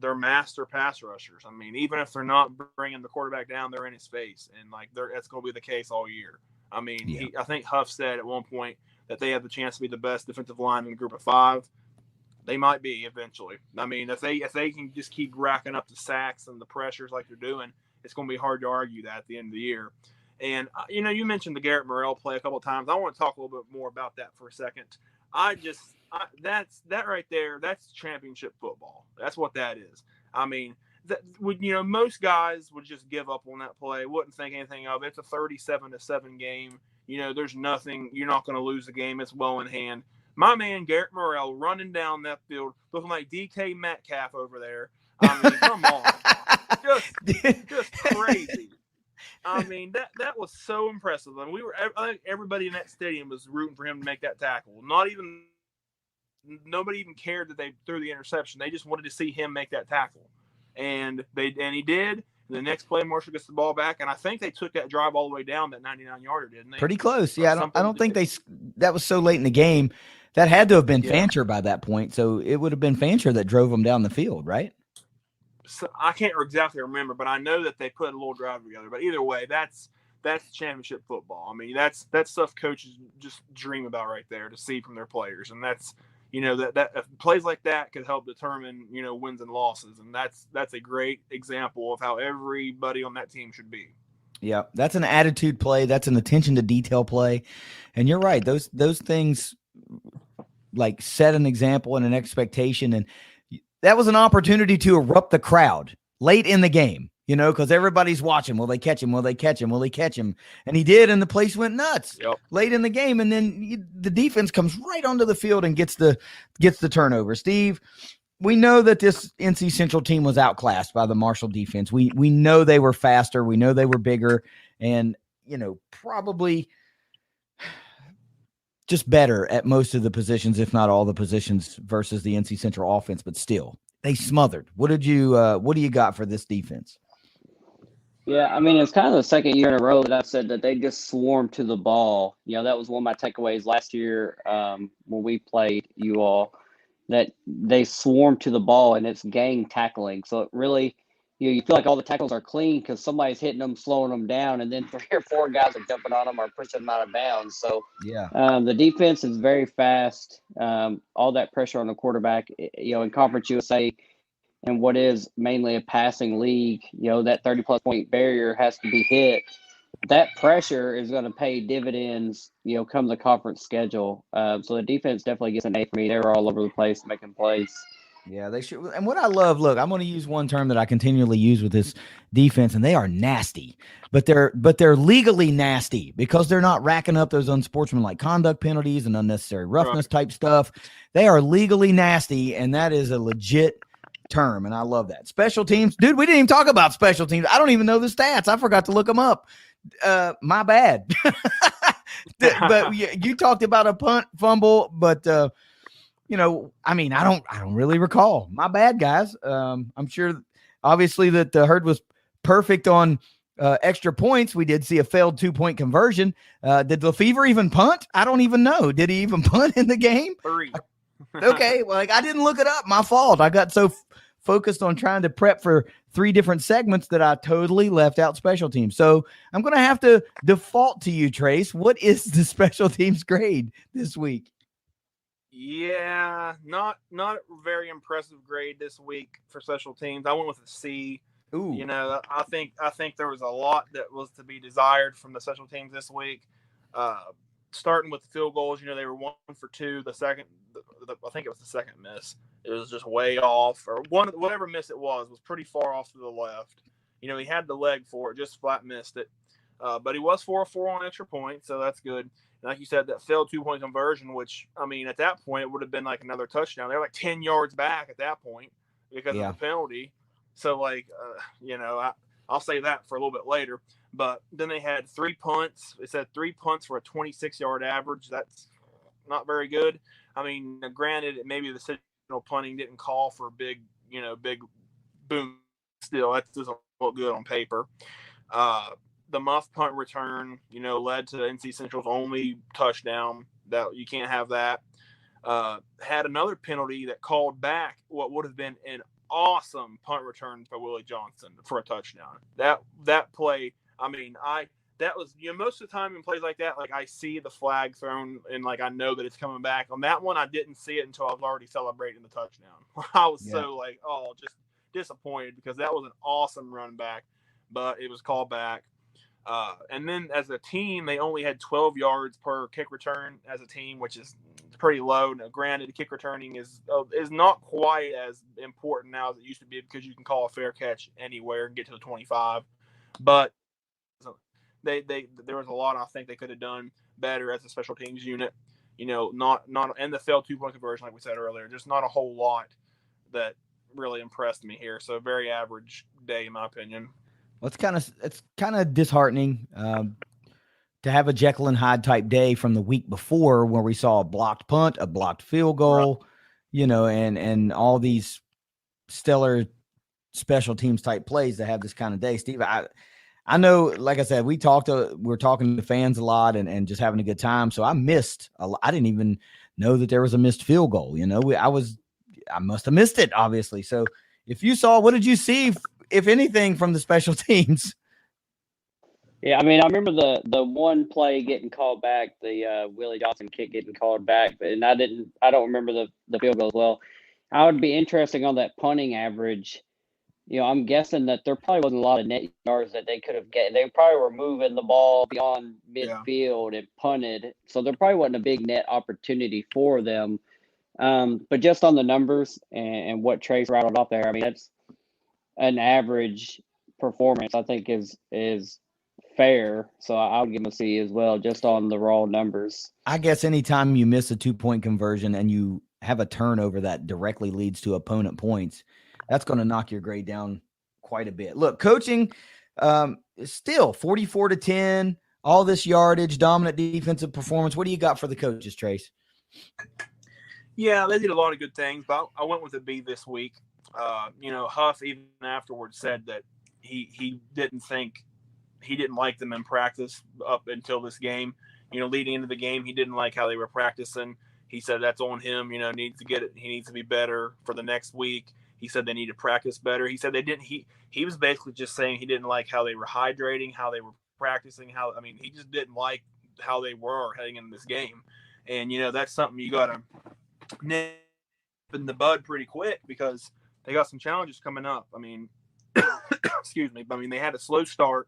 they're master pass rushers. I mean, even if they're not bringing the quarterback down, they're in his face, and that's going to be the case all year. I mean, I think Huff said at one point that they have the chance to be the best defensive line in the group of 5. They might be eventually. I mean, if they can just keep racking up the sacks and the pressures like they're doing, it's going to be hard to argue that at the end of the year. And, you mentioned the Garrett Morrell play a couple of times. I want to talk a little bit more about that for a second. That right there, that's championship football. That's what that is. I mean, most guys would just give up on that play, wouldn't think anything of it. It's a 37-7 game. There's nothing. You're not going to lose the game. It's well in hand. My man, Garrett Morrell, running down that field, looking like DK Metcalf over there. I mean, come on. Just crazy. I mean, that was so impressive. I mean, I think everybody in that stadium was rooting for him to make that tackle. Nobody even cared that they threw the interception. They just wanted to see him make that tackle. And he did. The next play, Marshall gets the ball back, and I think they took that drive all the way down that 99-yarder, didn't they? Pretty close. Yeah, I don't think that was so late in the game. That had to have been Fancher by that point, so it would have been Fancher that drove them down the field, right? So I can't exactly remember, but I know that they put a little drive together. But either way, that's championship football. I mean, that's stuff coaches just dream about right there to see from their players, and that's that plays like that could help determine wins and losses, and that's a great example of how everybody on that team should be. Yeah, that's an attitude play. That's an attention to detail play, and you're right. Those things like set an example and an expectation, and that was an opportunity to erupt the crowd late in the game. Because everybody's watching. Will they catch him? Will they catch him? Will he catch him? And he did, and the place went nuts late in the game. And then the defense comes right onto the field and gets the turnover. Steve, we know that this NC Central team was outclassed by the Marshall defense. We know they were faster. We know they were bigger, and probably just better at most of the positions, if not all the positions, versus the NC Central offense. But still, they smothered. What do you got for this defense? Yeah, I mean, it's kind of the second year in a row that I've said that they just swarmed to the ball. That was one of my takeaways last year when we played you all, that they swarmed to the ball, and it's gang tackling. So it really you feel like all the tackles are clean because somebody's hitting them, slowing them down, and then 3 or 4 guys are jumping on them or pushing them out of bounds. So Yeah. the defense is very fast. All that pressure on the quarterback, in Conference USA and what is mainly a passing league, that 30-plus point barrier has to be hit. That pressure is going to pay dividends, come the conference schedule. So the defense definitely gets an A for me. They were all over the place making plays. Yeah, they should. And what I love, look, I'm going to use one term that I continually use with this defense, and they are nasty, but they're legally nasty because they're not racking up those unsportsmanlike conduct penalties and unnecessary roughness type stuff. They are legally nasty, and that is a legit term, and I love that. Special teams, dude, we didn't even talk about special teams. I don't even know the stats. I forgot to look them up. My bad. But you talked about a punt fumble, but I don't really recall. My bad, guys. I'm sure, obviously, that the Herd was perfect on extra points. We did see a failed 2-point conversion. Did Lefevre even punt? I don't even know. Did he even punt in the game? 3. Okay, well, I didn't look it up. My fault. I got so focused on trying to prep for 3 different segments that I totally left out special teams. So I'm going to have to default to you, Trace. What is the special teams grade this week? Yeah, not a very impressive grade this week for special teams. I went with a C. Ooh. I think there was a lot that was to be desired from the special teams this week. Starting with the field goals, they were 1 for 2. The second, I think it was the second miss. It was just way off, or whatever miss it was pretty far off to the left. He had the leg for it, just flat missed it. But he was 4-4 on extra points, so that's good. Like you said, that failed 2-point conversion, which, at that point, it would have been like another touchdown. They're like 10 yards back at that point because of the penalty. So, I'll say that for a little bit later. But then they had 3 punts. It said 3 punts for a 26-yard average. That's not very good. Granted, maybe the signal punting didn't call for big boom. Still, that doesn't look good on paper. The muff punt return, led to NC Central's only touchdown. That you can't have that. Had another penalty that called back what would have been an awesome punt return for Willie Johnson for a touchdown. That play, that was, most of the time in plays like that, I see the flag thrown and I know that it's coming back. On that one, I didn't see it until I was already celebrating the touchdown. I was so just disappointed because that was an awesome run back, but it was called back. And then as a team, they only had 12 yards per kick return as a team, which is pretty low. Now, granted, kick returning is not quite as important now as it used to be because you can call a fair catch anywhere and get to the 25. But there was a lot I think they could have done better as a special teams unit. Not and the failed 2-point conversion, like we said earlier, just not a whole lot that really impressed me here. So very average day in my opinion. Well, it's kind of disheartening to have a Jekyll and Hyde type day from the week before where we saw a blocked punt, a blocked field goal, and all these stellar special teams type plays to have this kind of day. Steve, I know, like I said, we're talking to fans a lot and just having a good time. So I missed a lot. I didn't even know that there was a missed field goal. I must have missed it, obviously. So if you saw, what did you see, if anything, from the special teams? Yeah, I remember the one play getting called back, the Willie Johnson kick getting called back, and I don't remember the field goal as well. I would be interesting on that punting average. I'm guessing that there probably wasn't a lot of net yards that they could have get. They probably were moving the ball beyond midfield and punted, so there probably wasn't a big net opportunity for them. But just on the numbers and what Trace rattled off there, that's an average performance. I think is fair. So I would give him a C as well, just on the raw numbers. I guess anytime you miss a 2-point conversion and you have a turnover that directly leads to opponent points, that's going to knock your grade down quite a bit. Look, coaching is still 44-10, all this yardage, dominant defensive performance. What do you got for the coaches, Trace? Yeah, they did a lot of good things, but I went with a B this week. Huff even afterwards said that he didn't like them in practice up until this game. Leading into the game, he didn't like how they were practicing. He said that's on him. Needs to get it. He needs to be better for the next week. He said they need to practice better. He said they didn't. He was basically just saying he didn't like how they were hydrating, how they were practicing. He just didn't like how they were heading into this game. And that's something you got to nip in the bud pretty quick because they got some challenges coming up. Excuse me. They had a slow start.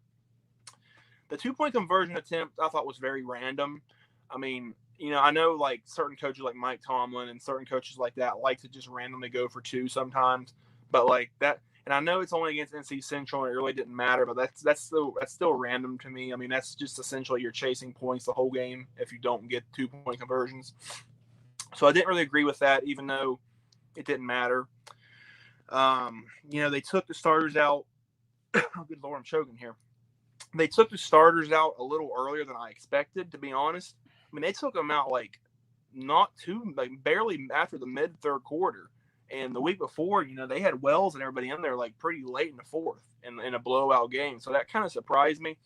The 2-point conversion attempt I thought was very random. I know like certain coaches like Mike Tomlin and certain coaches like that like to just randomly go for 2 sometimes, but like that. And I know it's only against NC Central and it really didn't matter, but that's still random to me. That's just essentially you're chasing points the whole game if you don't get 2-point conversions. So I didn't really agree with that, even though it didn't matter. They took the starters out. Oh, good Lord, I'm choking here. They took the starters out a little earlier than I expected, to be honest. They took them out barely after the mid-third quarter. And the week before, they had Wells and everybody in there like pretty late in the fourth in a blowout game. So that kind of surprised me.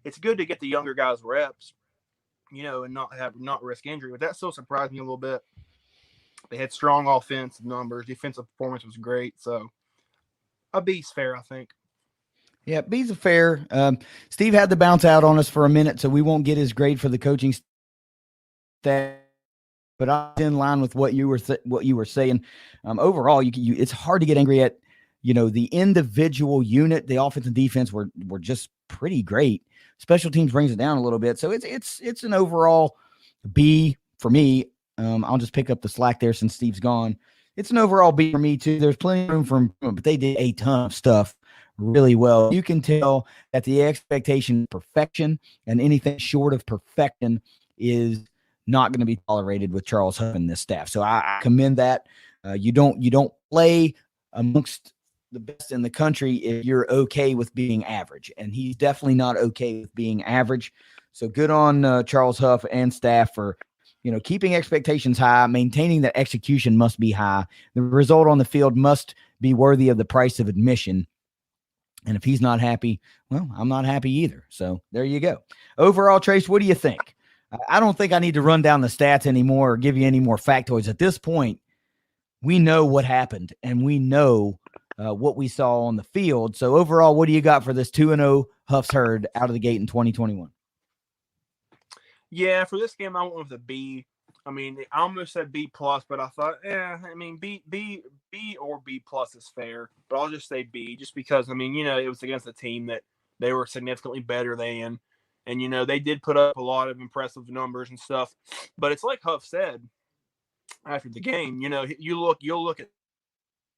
It's good to get the younger guys reps, and not risk injury, but that still surprised me a little bit. They had strong offensive numbers. Defensive performance was great. So a B's fair, I think. Yeah, B's a fair. Steve had to bounce out on us for a minute, so we won't get his grade for the coaching staff. But I was in line with what you were saying. Overall, it's hard to get angry at. The individual unit, the offense and defense were just pretty great. Special teams brings it down a little bit, so it's an overall B for me. I'll just pick up the slack there since Steve's gone. It's an overall B for me too. There's plenty of room for improvement, but they did a ton of stuff really well. You can tell that the expectation of perfection and anything short of perfection is not going to be tolerated with Charles Huff and this staff. So I commend that. You don't play amongst the best in the country if you're okay with being average, and he's definitely not okay with being average. So good on Charles Huff and staff for keeping expectations high, maintaining that execution must be high. The result on the field must be worthy of the price of admission. And if he's not happy, well, I'm not happy either. So there you go. Overall, Trace, what do you think? I don't think I need to run down the stats anymore or give you any more factoids. At this point, we know what happened, and we know what we saw on the field. So overall, what do you got for this 2-0 Huffs herd out of the gate in 2021? Yeah, for this game, I went with a B. I almost said B plus, but I thought, B or B plus is fair. But I'll just say B, just because it was against a team that they were significantly better than, and they did put up a lot of impressive numbers and stuff. But it's like Huff said after the game. You'll look at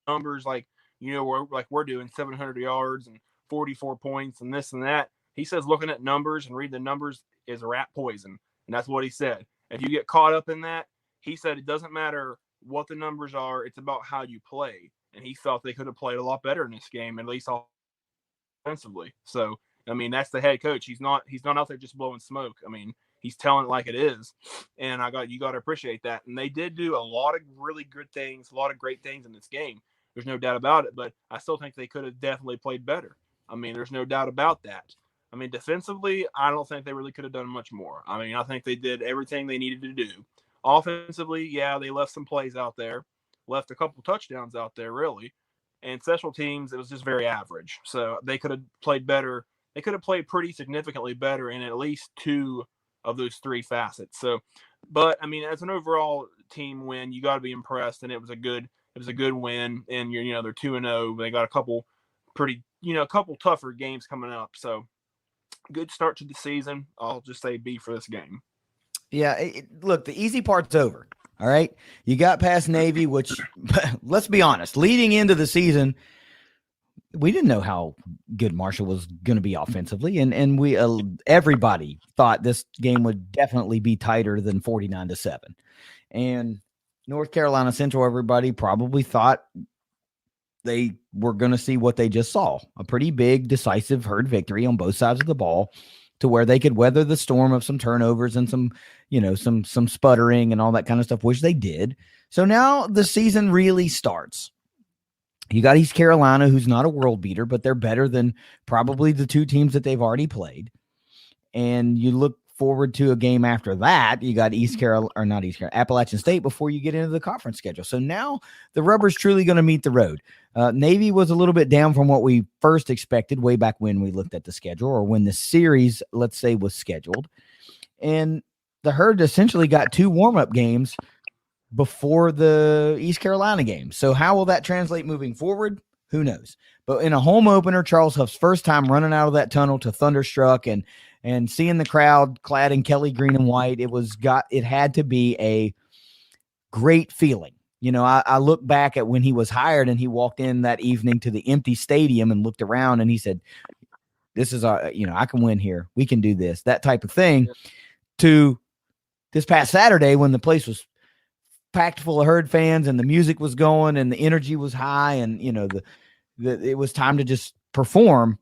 numbers like we're doing 700 yards and 44 points and this and that. He says looking at numbers and reading the numbers is rat poison, and that's what he said. If you get caught up in that, he said it doesn't matter what the numbers are, it's about how you play. And he felt they could have played a lot better in this game, at least offensively. So, that's the head coach. He's not out there just blowing smoke. He's telling it like it is. And you got to appreciate that. And they did do a lot of really good things, a lot of great things in this game. There's no doubt about it, but I still think they could have definitely played better. There's no doubt about that. Defensively, I don't think they really could have done much more. I think they did everything they needed to do. Offensively, yeah, they left some plays out there, left a couple touchdowns out there, really. And special teams, it was just very average. So they could have played better. They could have played pretty significantly better in at least 2 of those 3 facets. So, but as an overall team win, you got to be impressed, and it was a good win. And they're 2-0. They got a couple couple tougher games coming up. So. Good start to the season. I'll just say B for this game. Yeah, look, the easy part's over. All right, you got past Navy, which let's be honest, leading into the season, we didn't know how good Marshall was going to be offensively, and we everybody thought this game would definitely be tighter than 49-7. And North Carolina Central, everybody probably thought they were going to see what they just saw, a pretty big, decisive herd victory on both sides of the ball to where they could weather the storm of some turnovers and some sputtering and all that kind of stuff, which they did. So now the season really starts. You got East Carolina, who's not a world beater, but they're better than probably the 2 teams that they've already played. And you look forward to a game after that. You got Appalachian State before you get into the conference schedule. So now the rubber's truly going to meet the road. Navy was a little bit down from what we first expected way back when we looked at the schedule, or when the series, let's say, was scheduled. And the Herd essentially got 2 warm-up games before the East Carolina game. So how will that translate moving forward? Who knows? But in a home opener, Charles Huff's first time running out of that tunnel to Thunderstruck and seeing the crowd clad in Kelly green and white, it had to be a great feeling. You know, I look back at when he was hired and he walked in that evening to the empty stadium and looked around and he said, this is I can win here. We can do this, that type of thing. To this past Saturday when the place was packed full of Herd fans and the music was going and the energy was high and, you know, it was time to just perform.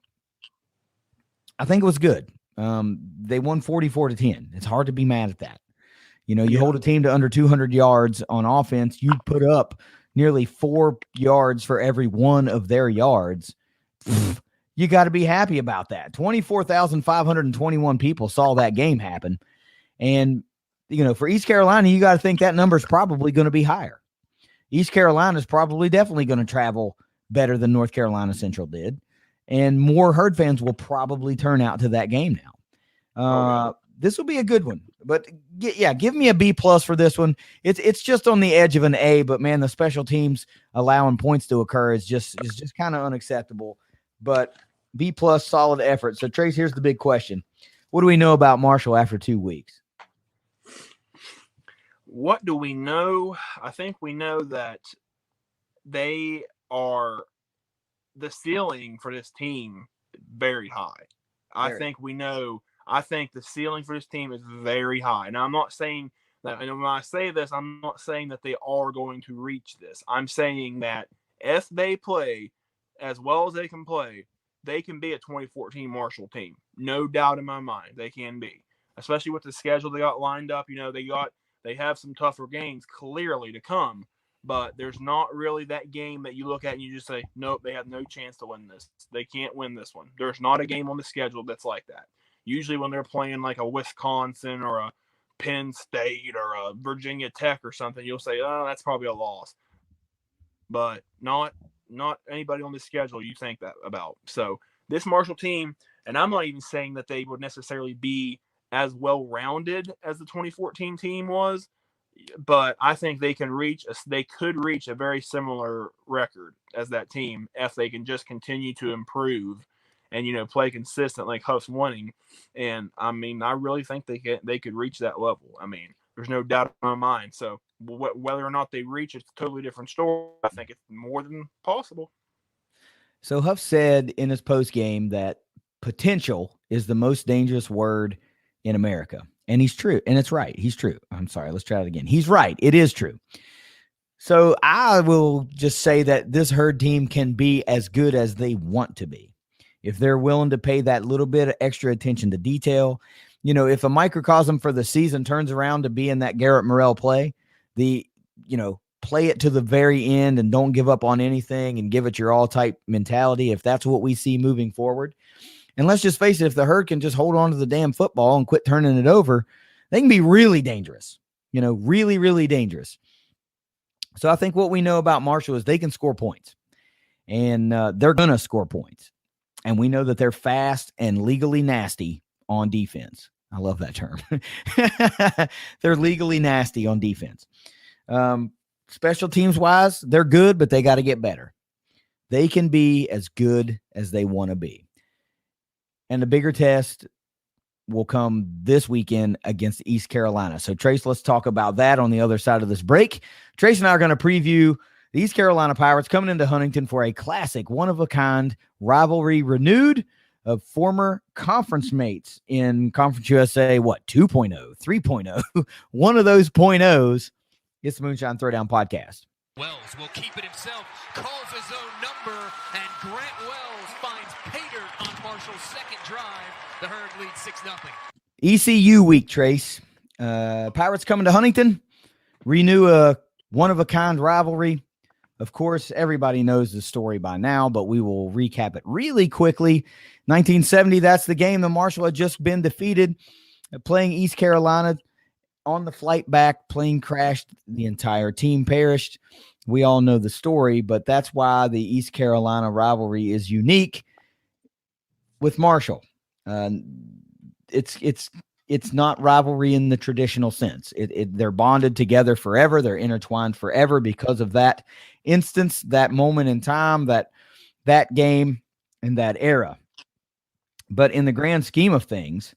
I think it was good. They won 44-10. It's hard to be mad at that. You know, you hold a team to under 200 yards on offense, you put up nearly 4 yards for every one of their yards. You got to be happy about that. 24,521 people saw that game happen. And, you know, for East Carolina, you got to think that number is probably going to be higher. East Carolina is probably definitely going to travel better than North Carolina Central did. And more Herd fans will probably turn out to that game now. This will be a good one. But, give me a B+ for this one. It's just on the edge of an A, but, man, the special teams allowing points to occur is just kind of unacceptable. But B+, solid effort. So, Trace, here's the big question. What do we know about Marshall after 2 weeks? What do we know? I think we know that they are the ceiling for this team very high. I think the ceiling for this team is very high. Now, I'm not saying that, and when I say this, I'm not saying that they are going to reach this. I'm saying that if they play as well as they can play, they can be a 2014 Marshall team. No doubt in my mind, they can be. Especially with the schedule they got lined up. You know, they have some tougher games clearly to come, but there's not really that game that you look at and you just say, nope, they have no chance to win this. They can't win this one. There's not a game on the schedule that's like that. Usually when they're playing like a Wisconsin or a Penn State or a Virginia Tech or something, you'll say, oh, that's probably a loss. But not anybody on the schedule you think that about. So this Marshall team, and I'm not even saying that they would necessarily be as well-rounded as the 2014 team was, but I think they could reach a very similar record as that team if they can just continue to improve and, you know, play consistent like Huff's winning. And I mean, I really think they could reach that level. I mean, there's no doubt in my mind. So whether or not they reach, it's a totally different story. I think it's more than possible. So Huff said in his post game that potential is the most dangerous word in America. And he's true. And it's right. He's true. I'm sorry. Let's try it again. He's right. It is true. So I will just say that this Herd team can be as good as they want to be. If they're willing to pay that little bit of extra attention to detail, you know, if a microcosm for the season turns around to be in that Garrett Morrell play, play it to the very end and don't give up on anything and give it your all type mentality. If that's what we see moving forward, and let's just face it, if the Herd can just hold on to the damn football and quit turning it over, they can be really dangerous, you know, really, really dangerous. So I think what we know about Marshall is they can score points, and they're going to score points. And we know that they're fast and legally nasty on defense. I love that term. They're legally nasty on defense. Special teams wise, they're good, but they got to get better. They can be as good as they want to be. And the bigger test will come this weekend against East Carolina. So, Trace, let's talk about that on the other side of this break. Trace and I are going to preview the East Carolina Pirates coming into Huntington for a classic, one-of-a-kind rivalry renewed of former conference mates in Conference USA, 2.0, 3.0, one of those .0s. It's the Moonshine Throwdown Podcast. Wells will keep it himself, calls his own number, and Grant Wells finds pay dirt on Marshall's second drive. The Herd leads 6-0. ECU week, Trace. Pirates coming to Huntington, renew a one-of-a-kind rivalry. Of course, everybody knows the story by now, but we will recap it really quickly. 1970, that's the game. The Marshall had just been defeated Playing East Carolina on the flight back, plane crashed. The entire team perished. We all know the story, but that's why the East Carolina rivalry is unique with Marshall. It's not rivalry in the traditional sense. They're bonded together forever. They're intertwined forever because of that instance, that moment in time, that game, and that era. But in the grand scheme of things,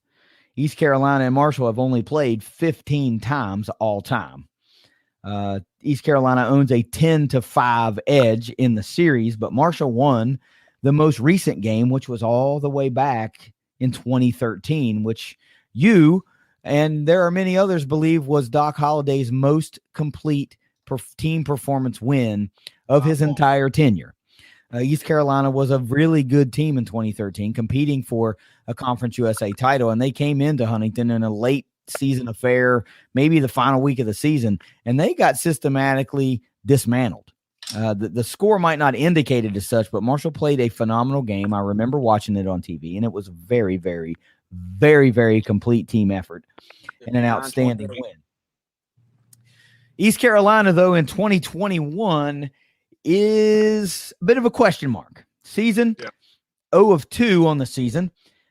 East Carolina and Marshall have only played 15 times all time. East Carolina owns a 10-5 edge in the series, but Marshall won the most recent game, which was all the way back in 2013, which you and there are many others believe was Doc Holliday's most complete team performance win of his entire tenure. East Carolina was a really good team in 2013, competing for a Conference USA title, and they came into Huntington in a late season affair, maybe the final week of the season, and they got systematically dismantled. The score might not indicate it as such, but Marshall played a phenomenal game. I remember watching it on TV, and it was a very, very, very, very complete team effort and an outstanding win. East Carolina, though, in 2021 is a bit of a question mark. Season 0-2 on the season.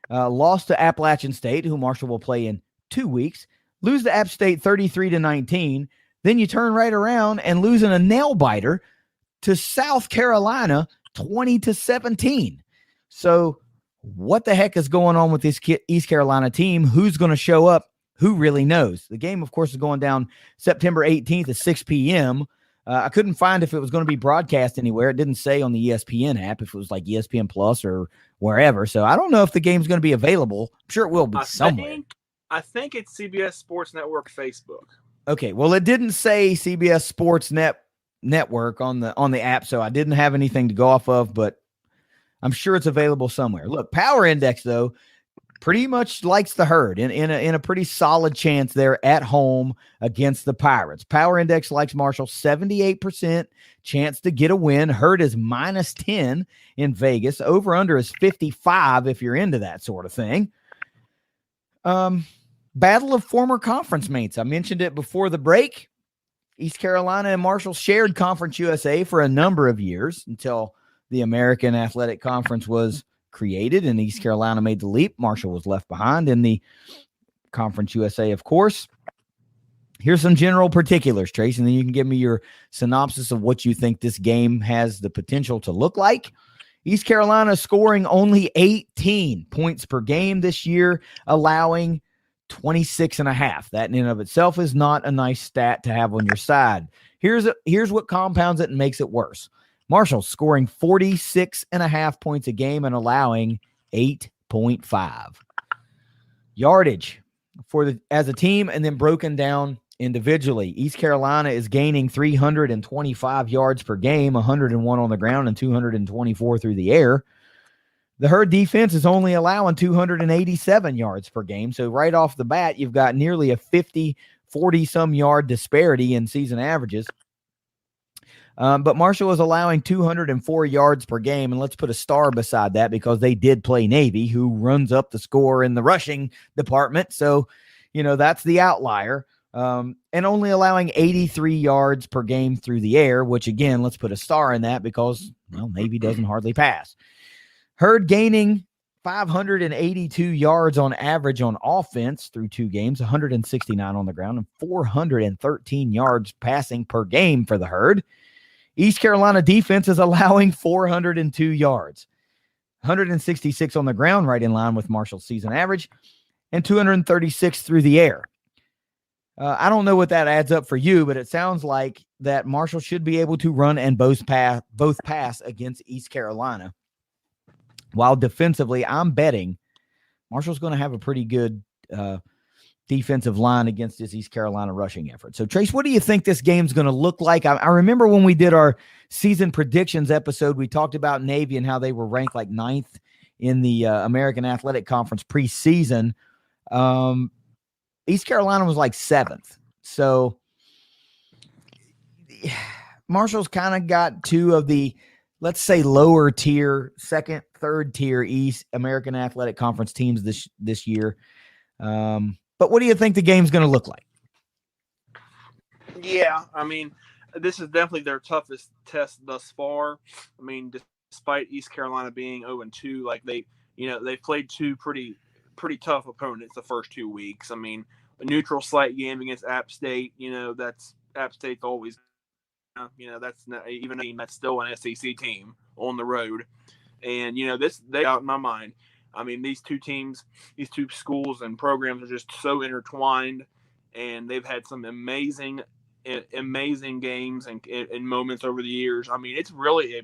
Lost to Appalachian State, who Marshall will play in 2 weeks. Lose to App State 33-19. Then you turn right around and lose in a nail biter to South Carolina 20-17. So what the heck is going on with this East Carolina team? Who's going to show up? Who really knows? The game, of course, is going down September 18th at 6 p.m. I couldn't find if it was going to be broadcast anywhere. It didn't say on the ESPN app if it was like ESPN Plus or wherever. So I don't know if the game's going to be available. I'm sure it will be somewhere. I think it's CBS Sports Network Facebook. Okay, well, it didn't say CBS Sports Network on the app, so I didn't have anything to go off of, but I'm sure it's available somewhere. Look, Power Index, though, pretty much likes the Herd in a pretty solid chance there at home against the Pirates. Power Index likes Marshall, 78% chance to get a win. Herd is -10 in Vegas. Over-under is 55 if you're into that sort of thing. Battle of former conference mates. I mentioned it before the break. East Carolina and Marshall shared Conference USA for a number of years until the American Athletic Conference was created and East Carolina made the leap. Marshall was left behind in the Conference USA, of course. Here's some general particulars, Trace, and then you can give me your synopsis of what you think this game has the potential to look like. East Carolina scoring only 18 points per game this year, allowing 26.5. That in and of itself is not a nice stat to have on your side. Here's what compounds it and makes it worse. Marshall scoring 46.5 points a game and allowing 8.5. Yardage as a team and then broken down individually. East Carolina is gaining 325 yards per game, 101 on the ground and 224 through the air. The Herd defense is only allowing 287 yards per game. So right off the bat, you've got nearly a 40-some yard disparity in season averages. But Marshall is allowing 204 yards per game. And let's put a star beside that because they did play Navy, who runs up the score in the rushing department. So, that's the outlier. And only allowing 83 yards per game through the air, which again, let's put a star in that because, Navy doesn't hardly pass. Herd gaining 582 yards on average on offense through 2 games, 169 on the ground and 413 yards passing per game for the Herd. East Carolina defense is allowing 402 yards, 166 on the ground, right in line with Marshall's season average, and 236 through the air. I don't know what that adds up for you, but it sounds like that Marshall should be able to run and both pass against East Carolina. While defensively, I'm betting Marshall's going to have a pretty good defensive line against this East Carolina rushing effort. So, Trace, what do you think this game's going to look like? I remember when we did our season predictions episode, we talked about Navy and how they were ranked like 9th in the American Athletic Conference preseason. East Carolina was like 7th. So, Marshall's kind of got 2 of the, let's say, lower tier, 2nd, 3rd tier East American Athletic Conference teams this year. But what do you think the game's going to look like? Yeah, I mean, this is definitely their toughest test thus far. I mean, despite East Carolina being 0-2, like they've played two pretty tough opponents the first 2 weeks. I mean, a neutral site game against App State, that's App State's always, that's not even a team that's still an SEC team on the road. And, they out in my mind. I mean, these two teams, these two schools and programs are just so intertwined, and they've had some amazing games and moments over the years. I mean, it's really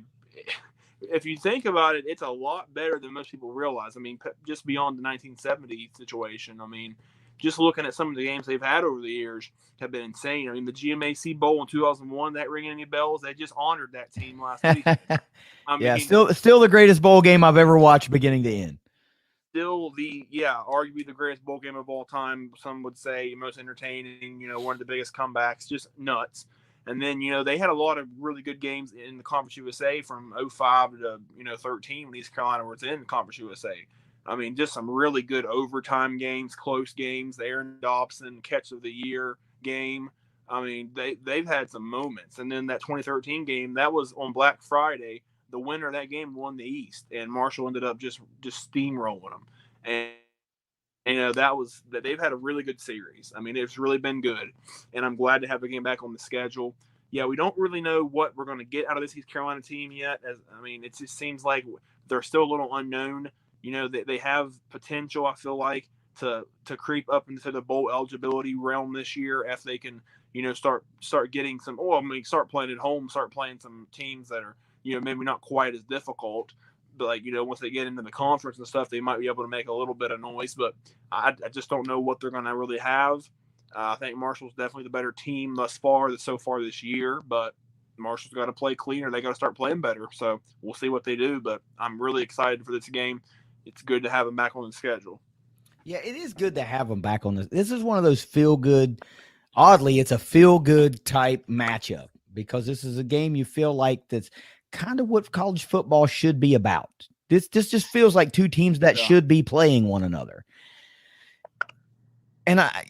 if you think about it, it's a lot better than most people realize. I mean, just beyond the 1970 situation. I mean, just looking at some of the games they've had over the years have been insane. I mean, the GMAC Bowl in 2001, that ringing any bells? They just honored that team last week. I mean, still the greatest bowl game I've ever watched beginning to end. Still arguably the greatest bowl game of all time. Some would say most entertaining, one of the biggest comebacks, just nuts. And then, they had a lot of really good games in the Conference USA from 05 to, 13 when East Carolina was in the Conference USA. I mean, just some really good overtime games, close games, the Aaron Dobson Catch of the Year game. I mean, they've had some moments. And then that 2013 game, that was on Black Friday. The winner of that game won the East, and Marshall ended up just steamrolling them. And that they've had a really good series. I mean, it's really been good, and I'm glad to have the game back on the schedule. Yeah, we don't really know what we're going to get out of this East Carolina team yet. It just seems like they're still a little unknown. They have potential, I feel like, to creep up into the bowl eligibility realm this year if they can, start getting some. Start playing at home, start playing some teams that are, maybe not quite as difficult, but once they get into the conference and stuff, they might be able to make a little bit of noise. But I just don't know what they're going to really have. I think Marshall's definitely the better team so far this year, but Marshall's got to play cleaner. They got to start playing better. So we'll see what they do. But I'm really excited for this game. It's good to have them back on the schedule. Yeah, it is good to have them back on this. This is one of those feel-good. Oddly, it's a feel-good type matchup because this is a game you feel like that's kind of what college football should be about. This just feels like two teams that should be playing one another. And I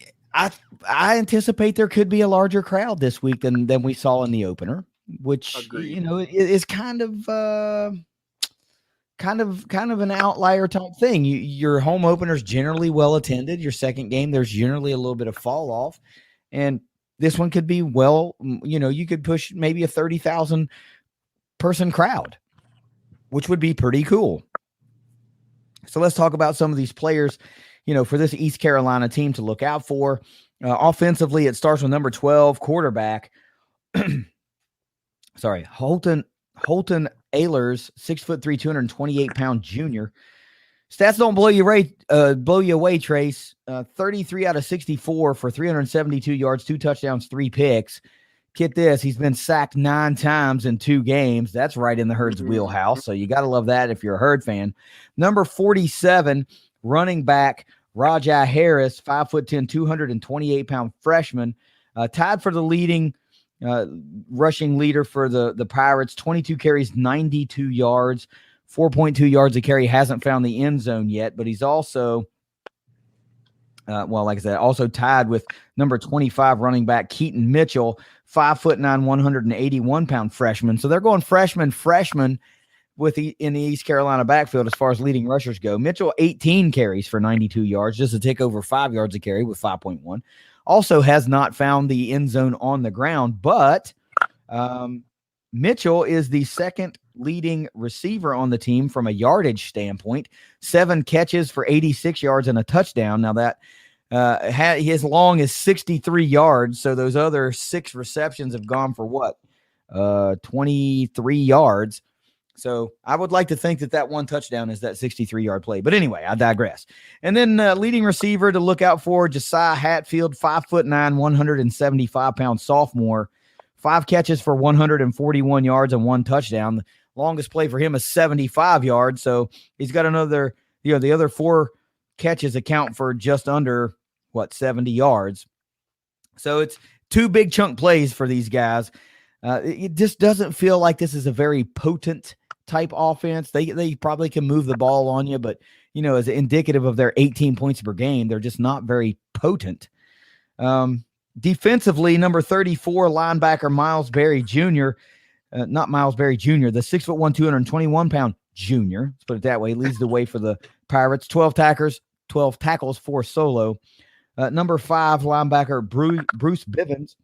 anticipate there could be a larger crowd this week than we saw in the opener, which Agreed. Is kind of an outlier type thing. Your home opener is generally well attended. Your second game, there's generally a little bit of fall off, and this one could be you could push maybe a 30,000 person crowd, which would be pretty cool. So let's talk about some of these players, for this East Carolina team to look out for. Offensively, it starts with number 12 quarterback. Sorry, Holton Ehlers, 6'3", 228-pound junior. Stats don't blow you away, Trace. 33 out of 64 for 372 yards, 2 touchdowns, 3 picks. Get this, he's been sacked 9 times in 2 games. That's right in the Herd's wheelhouse, so you got to love that if you're a Herd fan. Number 47, running back Rajai Harris, 5'10", 228-pound freshman, tied for the leading rushing leader for the Pirates. 22 carries, 92 yards, 4.2 yards a carry. Hasn't found the end zone yet, but he's also like I said, also tied with number 25 running back Keaton Mitchell, 5'9", 181-pound freshman. So they're going freshman in the East Carolina backfield as far as leading rushers go. Mitchell, 18 carries for 92 yards, just a tick over 5 yards a carry with 5.1. Also has not found the end zone on the ground, but Mitchell is the second leading receiver on the team from a yardage standpoint. 7 catches for 86 yards and a touchdown. Now that his long is 63 yards, so those other 6 receptions have gone for what? 23 yards. So I would like to think that one touchdown is that 63-yard play. But anyway, I digress. And then leading receiver to look out for, Josiah Hatfield, 5'9", 175-pound sophomore, 5 catches for 141 yards and 1 touchdown. The longest play for him is 75 yards. So he's got another, the other 4 catches account for just under 70 yards. So it's 2 big chunk plays for these guys. It just doesn't feel like this is a very potent type offense. They probably can move the ball on you, but is indicative of their 18 points per game. They're just not very potent. Defensively, number 34 linebacker Miles Berry Jr., not Miles Berry Jr., the 6'1", 221-pound junior, let's put it that way, leads the way for the Pirates. 12 tackles, 4 solo. Number 5 linebacker Bruce Bivens,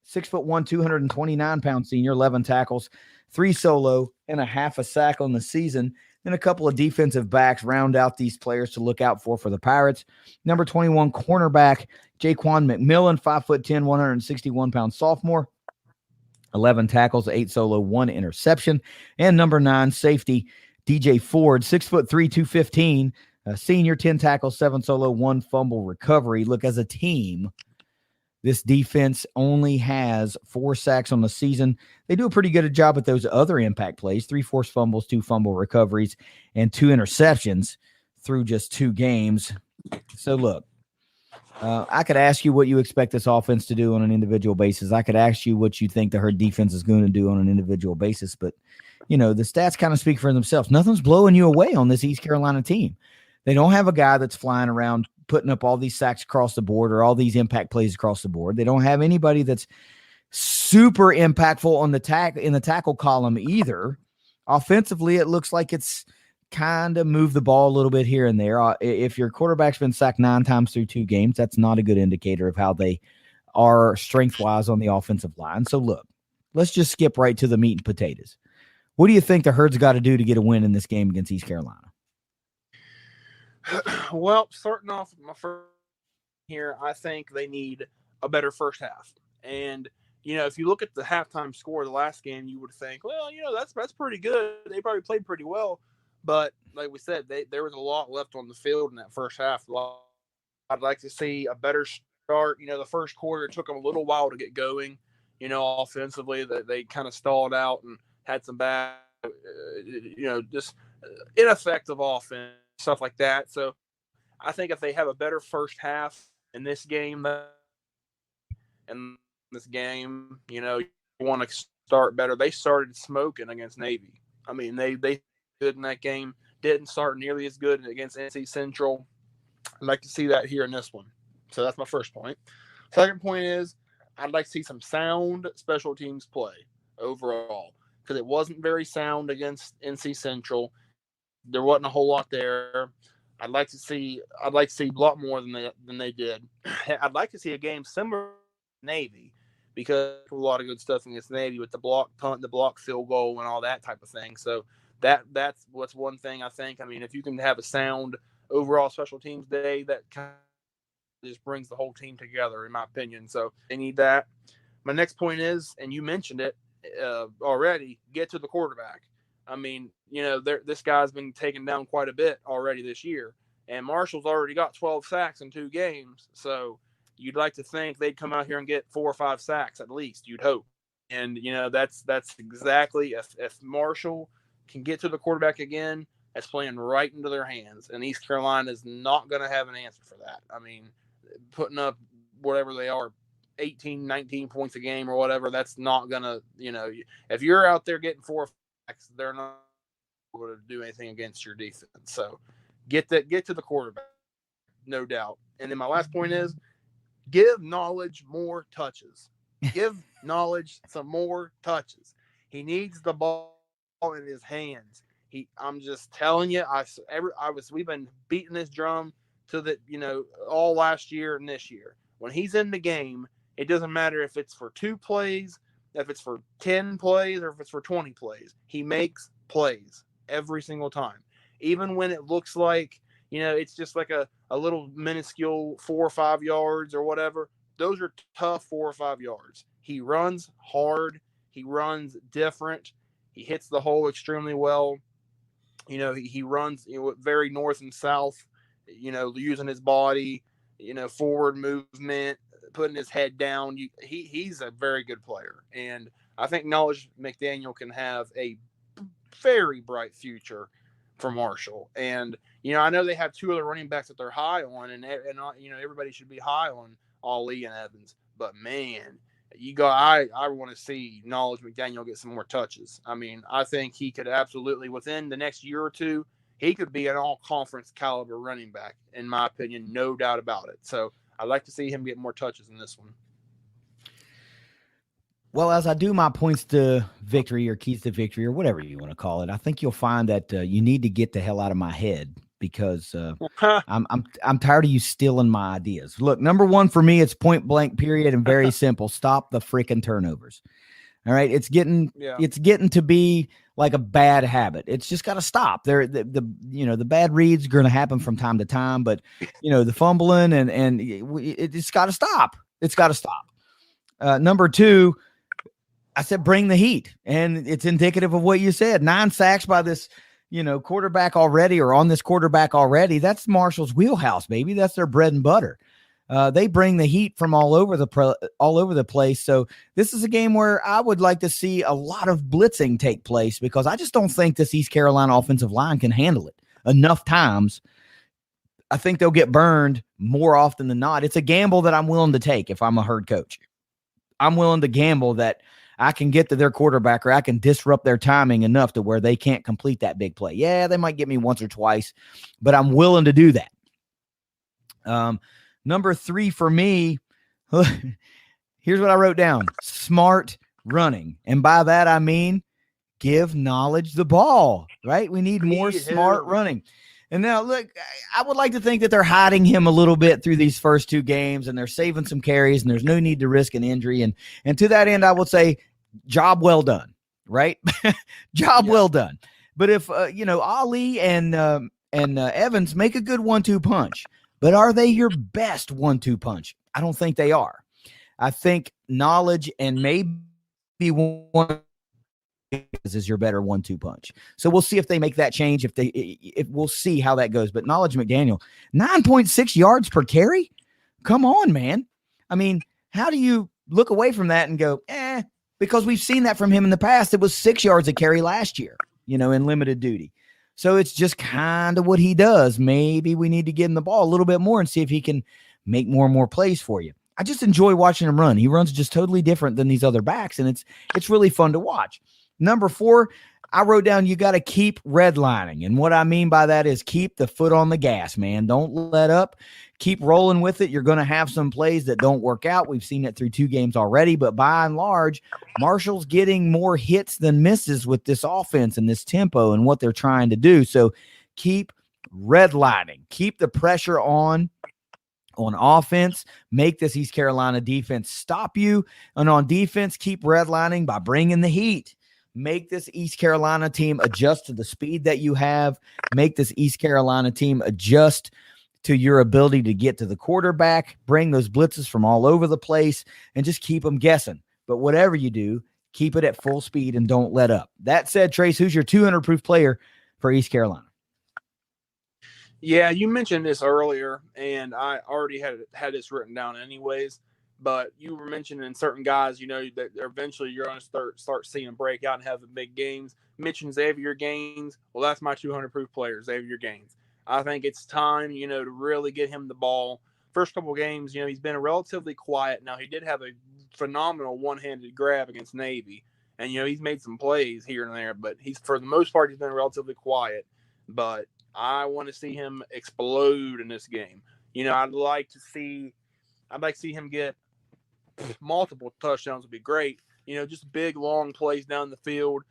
6'1", 229-pound senior, 11 tackles, 3 solo, and a half a sack on the season. Then a couple of defensive backs round out these players to look out for the Pirates. Number 21 cornerback Jaquan McMillan, 5'10", 161-pound sophomore, 11 tackles, 8 solo, 1 interception. And number 9 safety DJ Ford, 6'3", 215, senior, 10 tackles, 7 solo, 1 fumble recovery. Look, as a team, this defense only has 4 sacks on the season. They do a pretty good job at those other impact plays, 3 forced fumbles, 2 fumble recoveries, and 2 interceptions through just 2 games. So look, I could ask you what you expect this offense to do on an individual basis. I could ask you what you think the Herd defense is going to do on an individual basis. But, the stats kind of speak for themselves. Nothing's blowing you away on this East Carolina team. They don't have a guy that's flying around putting up all these sacks across the board or all these impact plays across the board. They don't have anybody that's super impactful on in the tackle column either. Offensively, it looks like it's kind of move the ball a little bit here and there. If your quarterback's been sacked 9 times through 2 games, that's not a good indicator of how they are strength-wise on the offensive line. So look, let's just skip right to the meat and potatoes. What do you think the Herd's got to do to get a win in this game against East Carolina? Well, starting off with my first here, I think they need a better first half. And, if you look at the halftime score of the last game, you would think, well, that's pretty good. They probably played pretty well. But like we said, there was a lot left on the field in that first half. I'd like to see a better start. The first quarter took them a little while to get going. Offensively, they kind of stalled out and had some bad, just ineffective offense, stuff like that. So I think if they have a better first half in this game, you want to start better. They started smoking against Navy. I mean, they good in that game. Didn't start nearly as good against NC Central. I'd like to see that here in this one. So that's my first point. Second point is I'd like to see some sound special teams play overall because it wasn't very sound against NC Central. There wasn't a whole lot there. I'd like to see a lot more than they did. I'd like to see a game similar to Navy because a lot of good stuff against Navy with the block punt, the block field goal, and all that type of thing. So that's what's one thing I think. I mean, if you can have a sound overall special teams day, that kind of just brings the whole team together, in my opinion. So they need that. My next point is, and you mentioned it already, get to the quarterback. I mean, this guy's been taken down quite a bit already this year, and Marshall's already got 12 sacks in 2 games. So you'd like to think they'd come out here and get 4 or 5 sacks at least. You'd hope, and that's exactly if Marshall can get to the quarterback again, that's playing right into their hands, and East Carolina is not going to have an answer for that. I mean, putting up whatever they are, 18, 19 points a game or whatever, that's not going to, if you're out there getting 4 sacks, they're not going to do anything against your defense. So get to the quarterback, no doubt. And then my last point is give Knowledge more touches. Give Knowledge some more touches. He needs the ball in his hands. I'm just telling you, we've been beating this drum to the, all last year and this year. When he's in the game, it doesn't matter if it's for 2 plays, if it's for 10 plays, or if it's for 20 plays. He makes plays every single time. Even when it looks like, it's just like a little minuscule 4 or 5 yards or whatever. Those are tough 4 or 5 yards. He runs hard. He runs different. He hits the hole extremely well. He runs very north and south, using his body, forward movement, putting his head down. He's a very good player. And I think Knowledge McDaniel can have a very bright future for Marshall. And, I know they have 2 other running backs that they're high on, and everybody should be high on Ali and Evans. But, man, I want to see Knowledge McDaniel get some more touches. I mean, I think he could absolutely, within the next year or 2, he could be an all-conference caliber running back, in my opinion, no doubt about it. So I'd like to see him get more touches in this one. Well, as I do my points to victory or keys to victory or whatever you want to call it, I think you'll find that you need to get the hell out of my head because I'm tired of you stealing my ideas. Look, number one for me, it's point blank period and very simple. Stop the freaking turnovers. All right, it's getting to be like a bad habit. It's just got to stop. The bad reads are going to happen from time to time, but the fumbling and it's got to stop. It's got to stop. Number two, I said bring the heat, and it's indicative of what you said. 9 sacks by this quarterback already, or on this quarterback already. That's Marshall's wheelhouse, baby. That's their bread and butter. They bring the heat from all over the place. So this is a game where I would like to see a lot of blitzing take place, because I just don't think this East Carolina offensive line can handle it enough times. I think they'll get burned more often than not. It's a gamble that I'm willing to take if I'm a herd coach. I'm willing to gamble that I can get to their quarterback, or I can disrupt their timing enough to where they can't complete that big play. Yeah, they might get me once or twice, but I'm willing to do that. Number 3 for me, here's what I wrote down: smart running. And by that, I mean, give Knowledge the ball, right? We need more smart running. And now, look, I would like to think that they're hiding him a little bit through these first 2 games, and they're saving some carries, and there's no need to risk an injury. And to that end, I will say, job well done, right? Well done. But if, Ali and Evans make a good 1-2 punch, but are they your best 1-2 punch? I don't think they are. I think Knowledge and maybe one is your better 1-2 punch. So we'll see if they make that change. If we'll see how that goes. But Knowledge McDaniel, 9.6 yards per carry. Come on, man. I mean, how do you look away from that and go, because we've seen that from him in the past. It was 6 yards a carry last year, in limited duty. So it's just kind of what he does. Maybe we need to give him the ball a little bit more and see if he can make more and more plays for you. I just enjoy watching him run. He runs just totally different than these other backs, and it's really fun to watch. Number 4, I wrote down, you got to keep redlining. And what I mean by that is keep the foot on the gas, man. Don't let up. Keep rolling with it. You're going to have some plays that don't work out. We've seen it through 2 games already, but by and large, Marshall's getting more hits than misses with this offense and this tempo and what they're trying to do. So keep redlining. Keep the pressure on offense. Make this East Carolina defense stop you. And on defense, keep redlining by bringing the heat. Make this East Carolina team adjust to the speed that you have. Make this East Carolina team adjust to your ability to get to the quarterback. Bring those blitzes from all over the place and just keep them guessing. But whatever you do, keep it at full speed and don't let up. That said, Trace, who's your 200-proof player for East Carolina? Yeah, you mentioned this earlier, and I already had this written down anyways. But you were mentioning certain guys, that eventually you're going to start seeing them break out and have the big games. Mention Xavier Gaines. Well, that's my 200-proof player, Xavier Gaines. I think it's time, to really get him the ball. First couple games, he's been relatively quiet. Now, he did have a phenomenal one-handed grab against Navy. And, he's made some plays here and there. But for the most part, he's been relatively quiet. But I want to see him explode in this game. I'd like to see him get multiple touchdowns would be great. Just big, long plays down the field,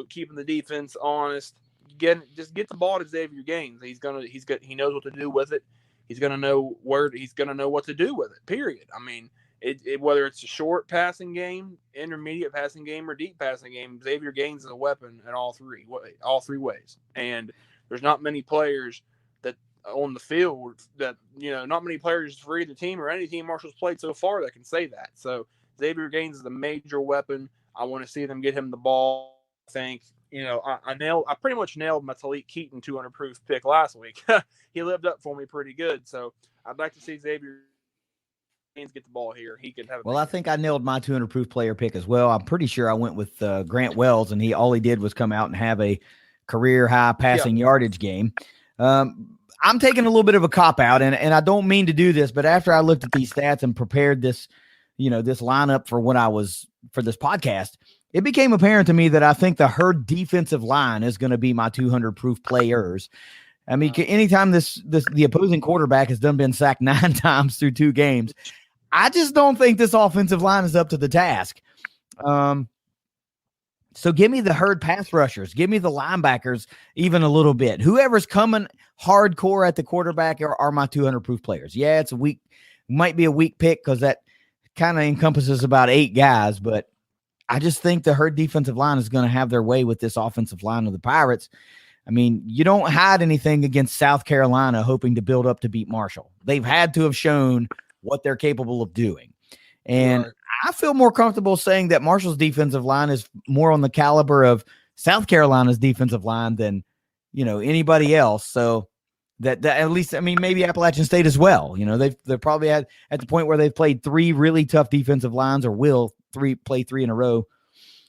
keeping the defense honest. Get the ball to Xavier Gaines. He knows what to do with it. He's gonna know what to do with it. Period. I mean, whether it's a short passing game, intermediate passing game, or deep passing game, Xavier Gaines is a weapon in all three ways. And there's not many players on the field that, not many players for either team or any team Marshall's played so far that can say that. So Xavier Gaines is a major weapon. I want to see them get him the ball. I think, I pretty much nailed my Talik Keaton 200-proof pick last week. He lived up for me pretty good. So I'd like to see Xavier Gaines get the ball here. He could have. Well, I think I nailed my 200-proof player pick as well. I'm pretty sure I went with Grant Wells, and all he did was come out and have a career high passing yardage game. I'm taking a little bit of a cop-out, and I don't mean to do this, but after I looked at these stats and prepared this, this lineup for this podcast, it became apparent to me that I think the Herd defensive line is going to be my 200 proof players. I mean, anytime the opposing quarterback has been sacked 9 times through 2 games, I just don't think this offensive line is up to the task. So give me the Herd pass rushers. Give me the linebackers even a little bit. Whoever's coming hardcore at the quarterback are my 200 proof players. Yeah, it's might be a weak pick because that kind of encompasses about 8 guys, but I just think the Herd defensive line is going to have their way with this offensive line of the Pirates. I mean, you don't hide anything against South Carolina hoping to build up to beat Marshall. They've had to have shown what they're capable of doing. And Right. I feel more comfortable saying that Marshall's defensive line is more on the caliber of South Carolina's defensive line than, anybody else. So that at least, I mean, maybe Appalachian State as well. They're probably at the point where they've played 3 really tough defensive lines or will play 3 in a row.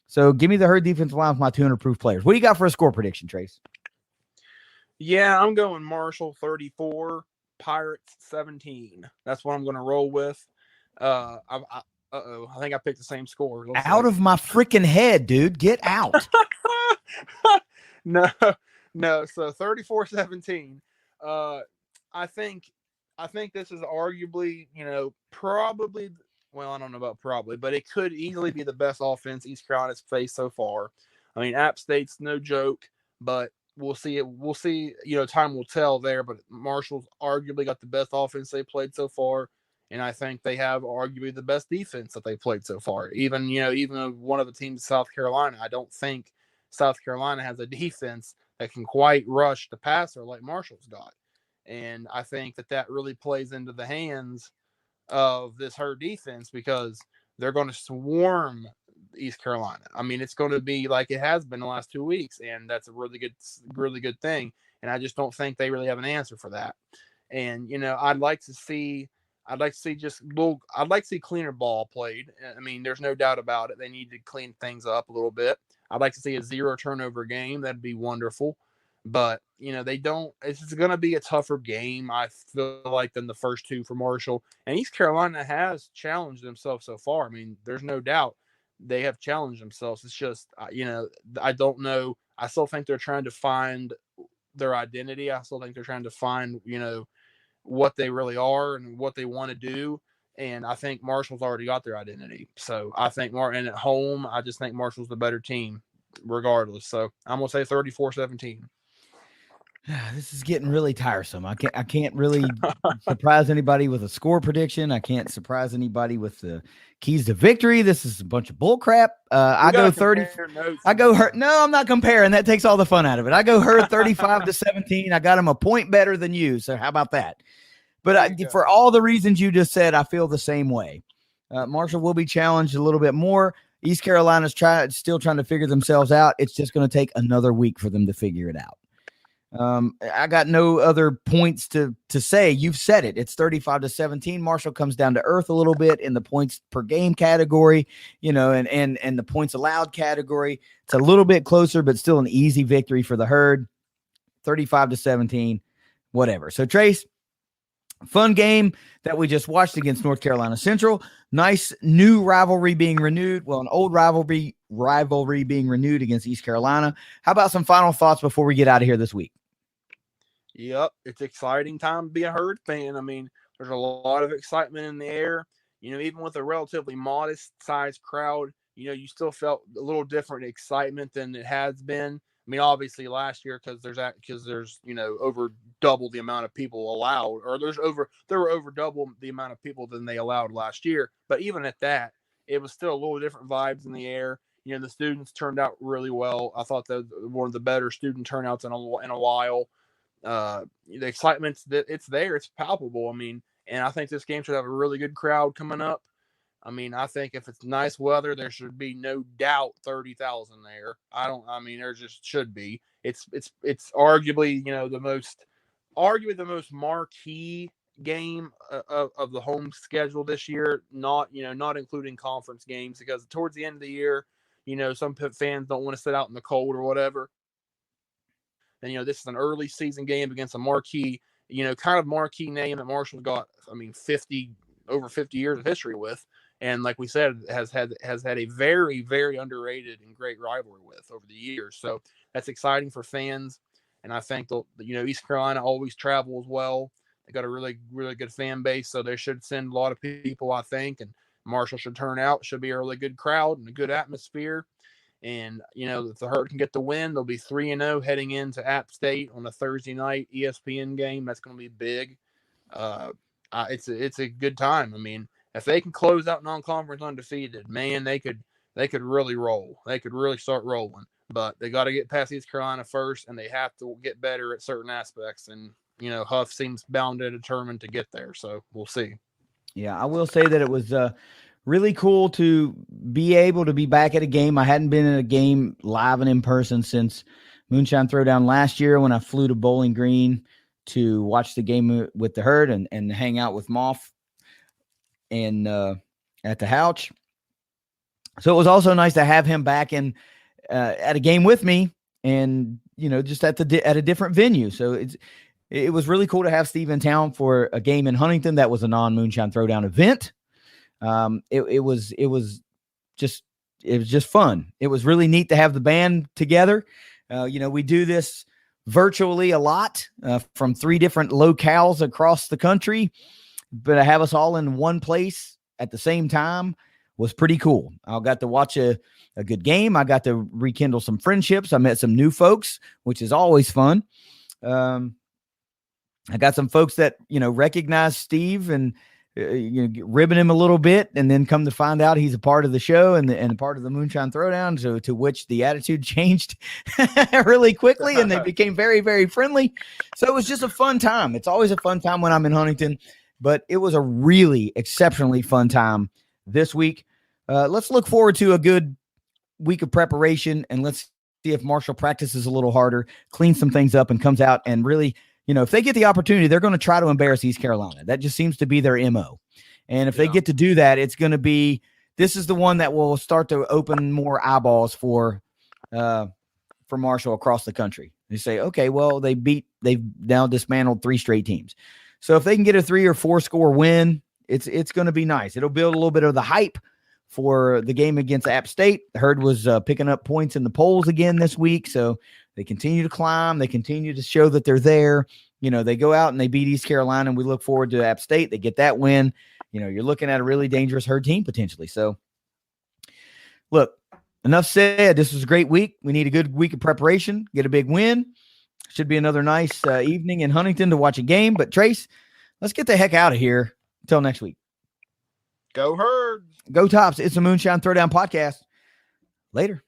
So give me the Herd defensive line with my 200 proof players. What do you got for a score prediction, Trace? Yeah, I'm going Marshall 34, Pirates 17. That's what I'm going to roll with. I think I picked the same score. Out of my freaking head, dude. Get out. No. So 34-17. I think this is arguably, probably. Well, I don't know about probably, but it could easily be the best offense East Carolina's faced so far. I mean, App State's no joke, but we'll see. We'll see. Time will tell there. But Marshall's arguably got the best offense they played so far. And I think they have arguably the best defense that they played so far. Even one of the teams, South Carolina, I don't think South Carolina has a defense that can quite rush the passer like Marshall's got. And I think that really plays into the hands of this Herd defense because they're going to swarm East Carolina. I mean, it's going to be like it has been the last 2 weeks, and that's a really good thing. And I just don't think they really have an answer for that. And I'd like to see cleaner ball played. I mean, there's no doubt about it. They need to clean things up a little bit. I'd like to see a 0 turnover game. That'd be wonderful. But, they don't. It's going to be a tougher game, I feel like, than the first 2 for Marshall. And East Carolina has challenged themselves so far. I mean, there's no doubt they have challenged themselves. It's just, I don't know. I still think they're trying to find their identity. I still think they're trying to find, what they really are and what they want to do. And I think Marshall's already got their identity. So I think and at home, I just think Marshall's the better team regardless. So I'm going to say 34-17. This is getting really tiresome. I can't really surprise anybody with a score prediction. I can't surprise anybody with the keys to victory. This is a bunch of bull crap. I go 30. I go Herd. No, I'm not comparing. That takes all the fun out of it. I go Herd 35-17. I got him a point better than you. So how about that? But for all the reasons you just said, I feel the same way. Marshall will be challenged a little bit more. East Carolina's still trying to figure themselves out. It's just going to take another week for them to figure it out. I got no other points to say. You've said it. It's 35-17. Marshall comes down to earth a little bit in the points per game category, and the points allowed category. It's a little bit closer, but still an easy victory for the Herd. 35-17, whatever. So Trace, fun game that we just watched against North Carolina Central. Nice new rivalry being renewed. Well, an old rivalry being renewed against East Carolina. How about some final thoughts before we get out of here this week? Yep, it's exciting time to be a Herd fan. I mean, there's a lot of excitement in the air. Even with a relatively modest-sized crowd, you still felt a little different excitement than it has been. I mean, obviously last year because there's over double the amount of people allowed, or there were over double the amount of people than they allowed last year. But even at that, it was still a little different vibes in the air. The students turned out really well. I thought that one of the better student turnouts in a while. The excitement it's there, it's palpable. I mean, and I think this game should have a really good crowd coming up. I mean, I think if it's nice weather, there should be no doubt 30,000 there. There just should be. It's arguably the most marquee game of the home schedule this year. Not including conference games, because towards the end of the year, some fans don't want to sit out in the cold or whatever. And this is an early season game against a marquee, kind of marquee name that Marshall's got. I mean, over 50 years of history with. and like we said, has had a very, very underrated and great rivalry with over the years. So that's exciting for fans, and I think East Carolina always travels well. They got a really, really good fan base, so they should send a lot of people, I think, and Marshall should turn out. Should be a really good crowd and a good atmosphere. And, if the Herd can get the win, they'll be 3-0 heading into App State on a Thursday night ESPN game. That's going to be big. It's a good time. I mean, if they can close out non-conference undefeated, man, they could really roll. They could really start rolling. But they got to get past East Carolina first, and they have to get better at certain aspects. And, Huff seems bound and determined to get there. So we'll see. Yeah, I will say that it was really cool to be able to be back at a game. I hadn't been in a game live and in person since Moonshine Throwdown last year when I flew to Bowling Green to watch the game with the Herd and hang out with Moff and at the Houch. So it was also nice to have him back in at a game with me and, just at a different venue. So it was really cool to have Steve in town for a game in Huntington. That was a non-Moonshine Throwdown event. It was just fun. It was really neat to have the band together. We do this virtually a lot from 3 different locales across the country, but to have us all in one place at the same time was pretty cool. I got to watch a good game. I got to rekindle some friendships. I met some new folks, which is always fun. I got some folks that, recognize Steve and, ribbing him a little bit, and then come to find out he's a part of the show and a part of the Moonshine Throwdown, so to which the attitude changed really quickly, and they became very, very friendly. So it was just a fun time. It's always a fun time when I'm in Huntington, but it was a really exceptionally fun time this week. Let's look forward to a good week of preparation, and let's see if Marshall practices a little harder, cleans some things up, and comes out and really, if they get the opportunity, they're going to try to embarrass East Carolina. That just seems to be their MO. And if they get to do that, it's going to be, this is the one that will start to open more eyeballs for Marshall across the country. They say, okay, well, they've now dismantled 3 straight teams. So if they can get a 3 or 4 score win, it's going to be nice. It'll build a little bit of the hype for the game against App State. The Herd was picking up points in the polls again this week. So they continue to climb. They continue to show that they're there. They go out and they beat East Carolina, and we look forward to App State. They get that win. You're looking at a really dangerous Herd team potentially. So, look, enough said. This was a great week. We need a good week of preparation, get a big win. Should be another nice evening in Huntington to watch a game. But, Trace, let's get the heck out of here until next week. Go Herd. Go Tops. It's a Moonshine Throwdown podcast. Later.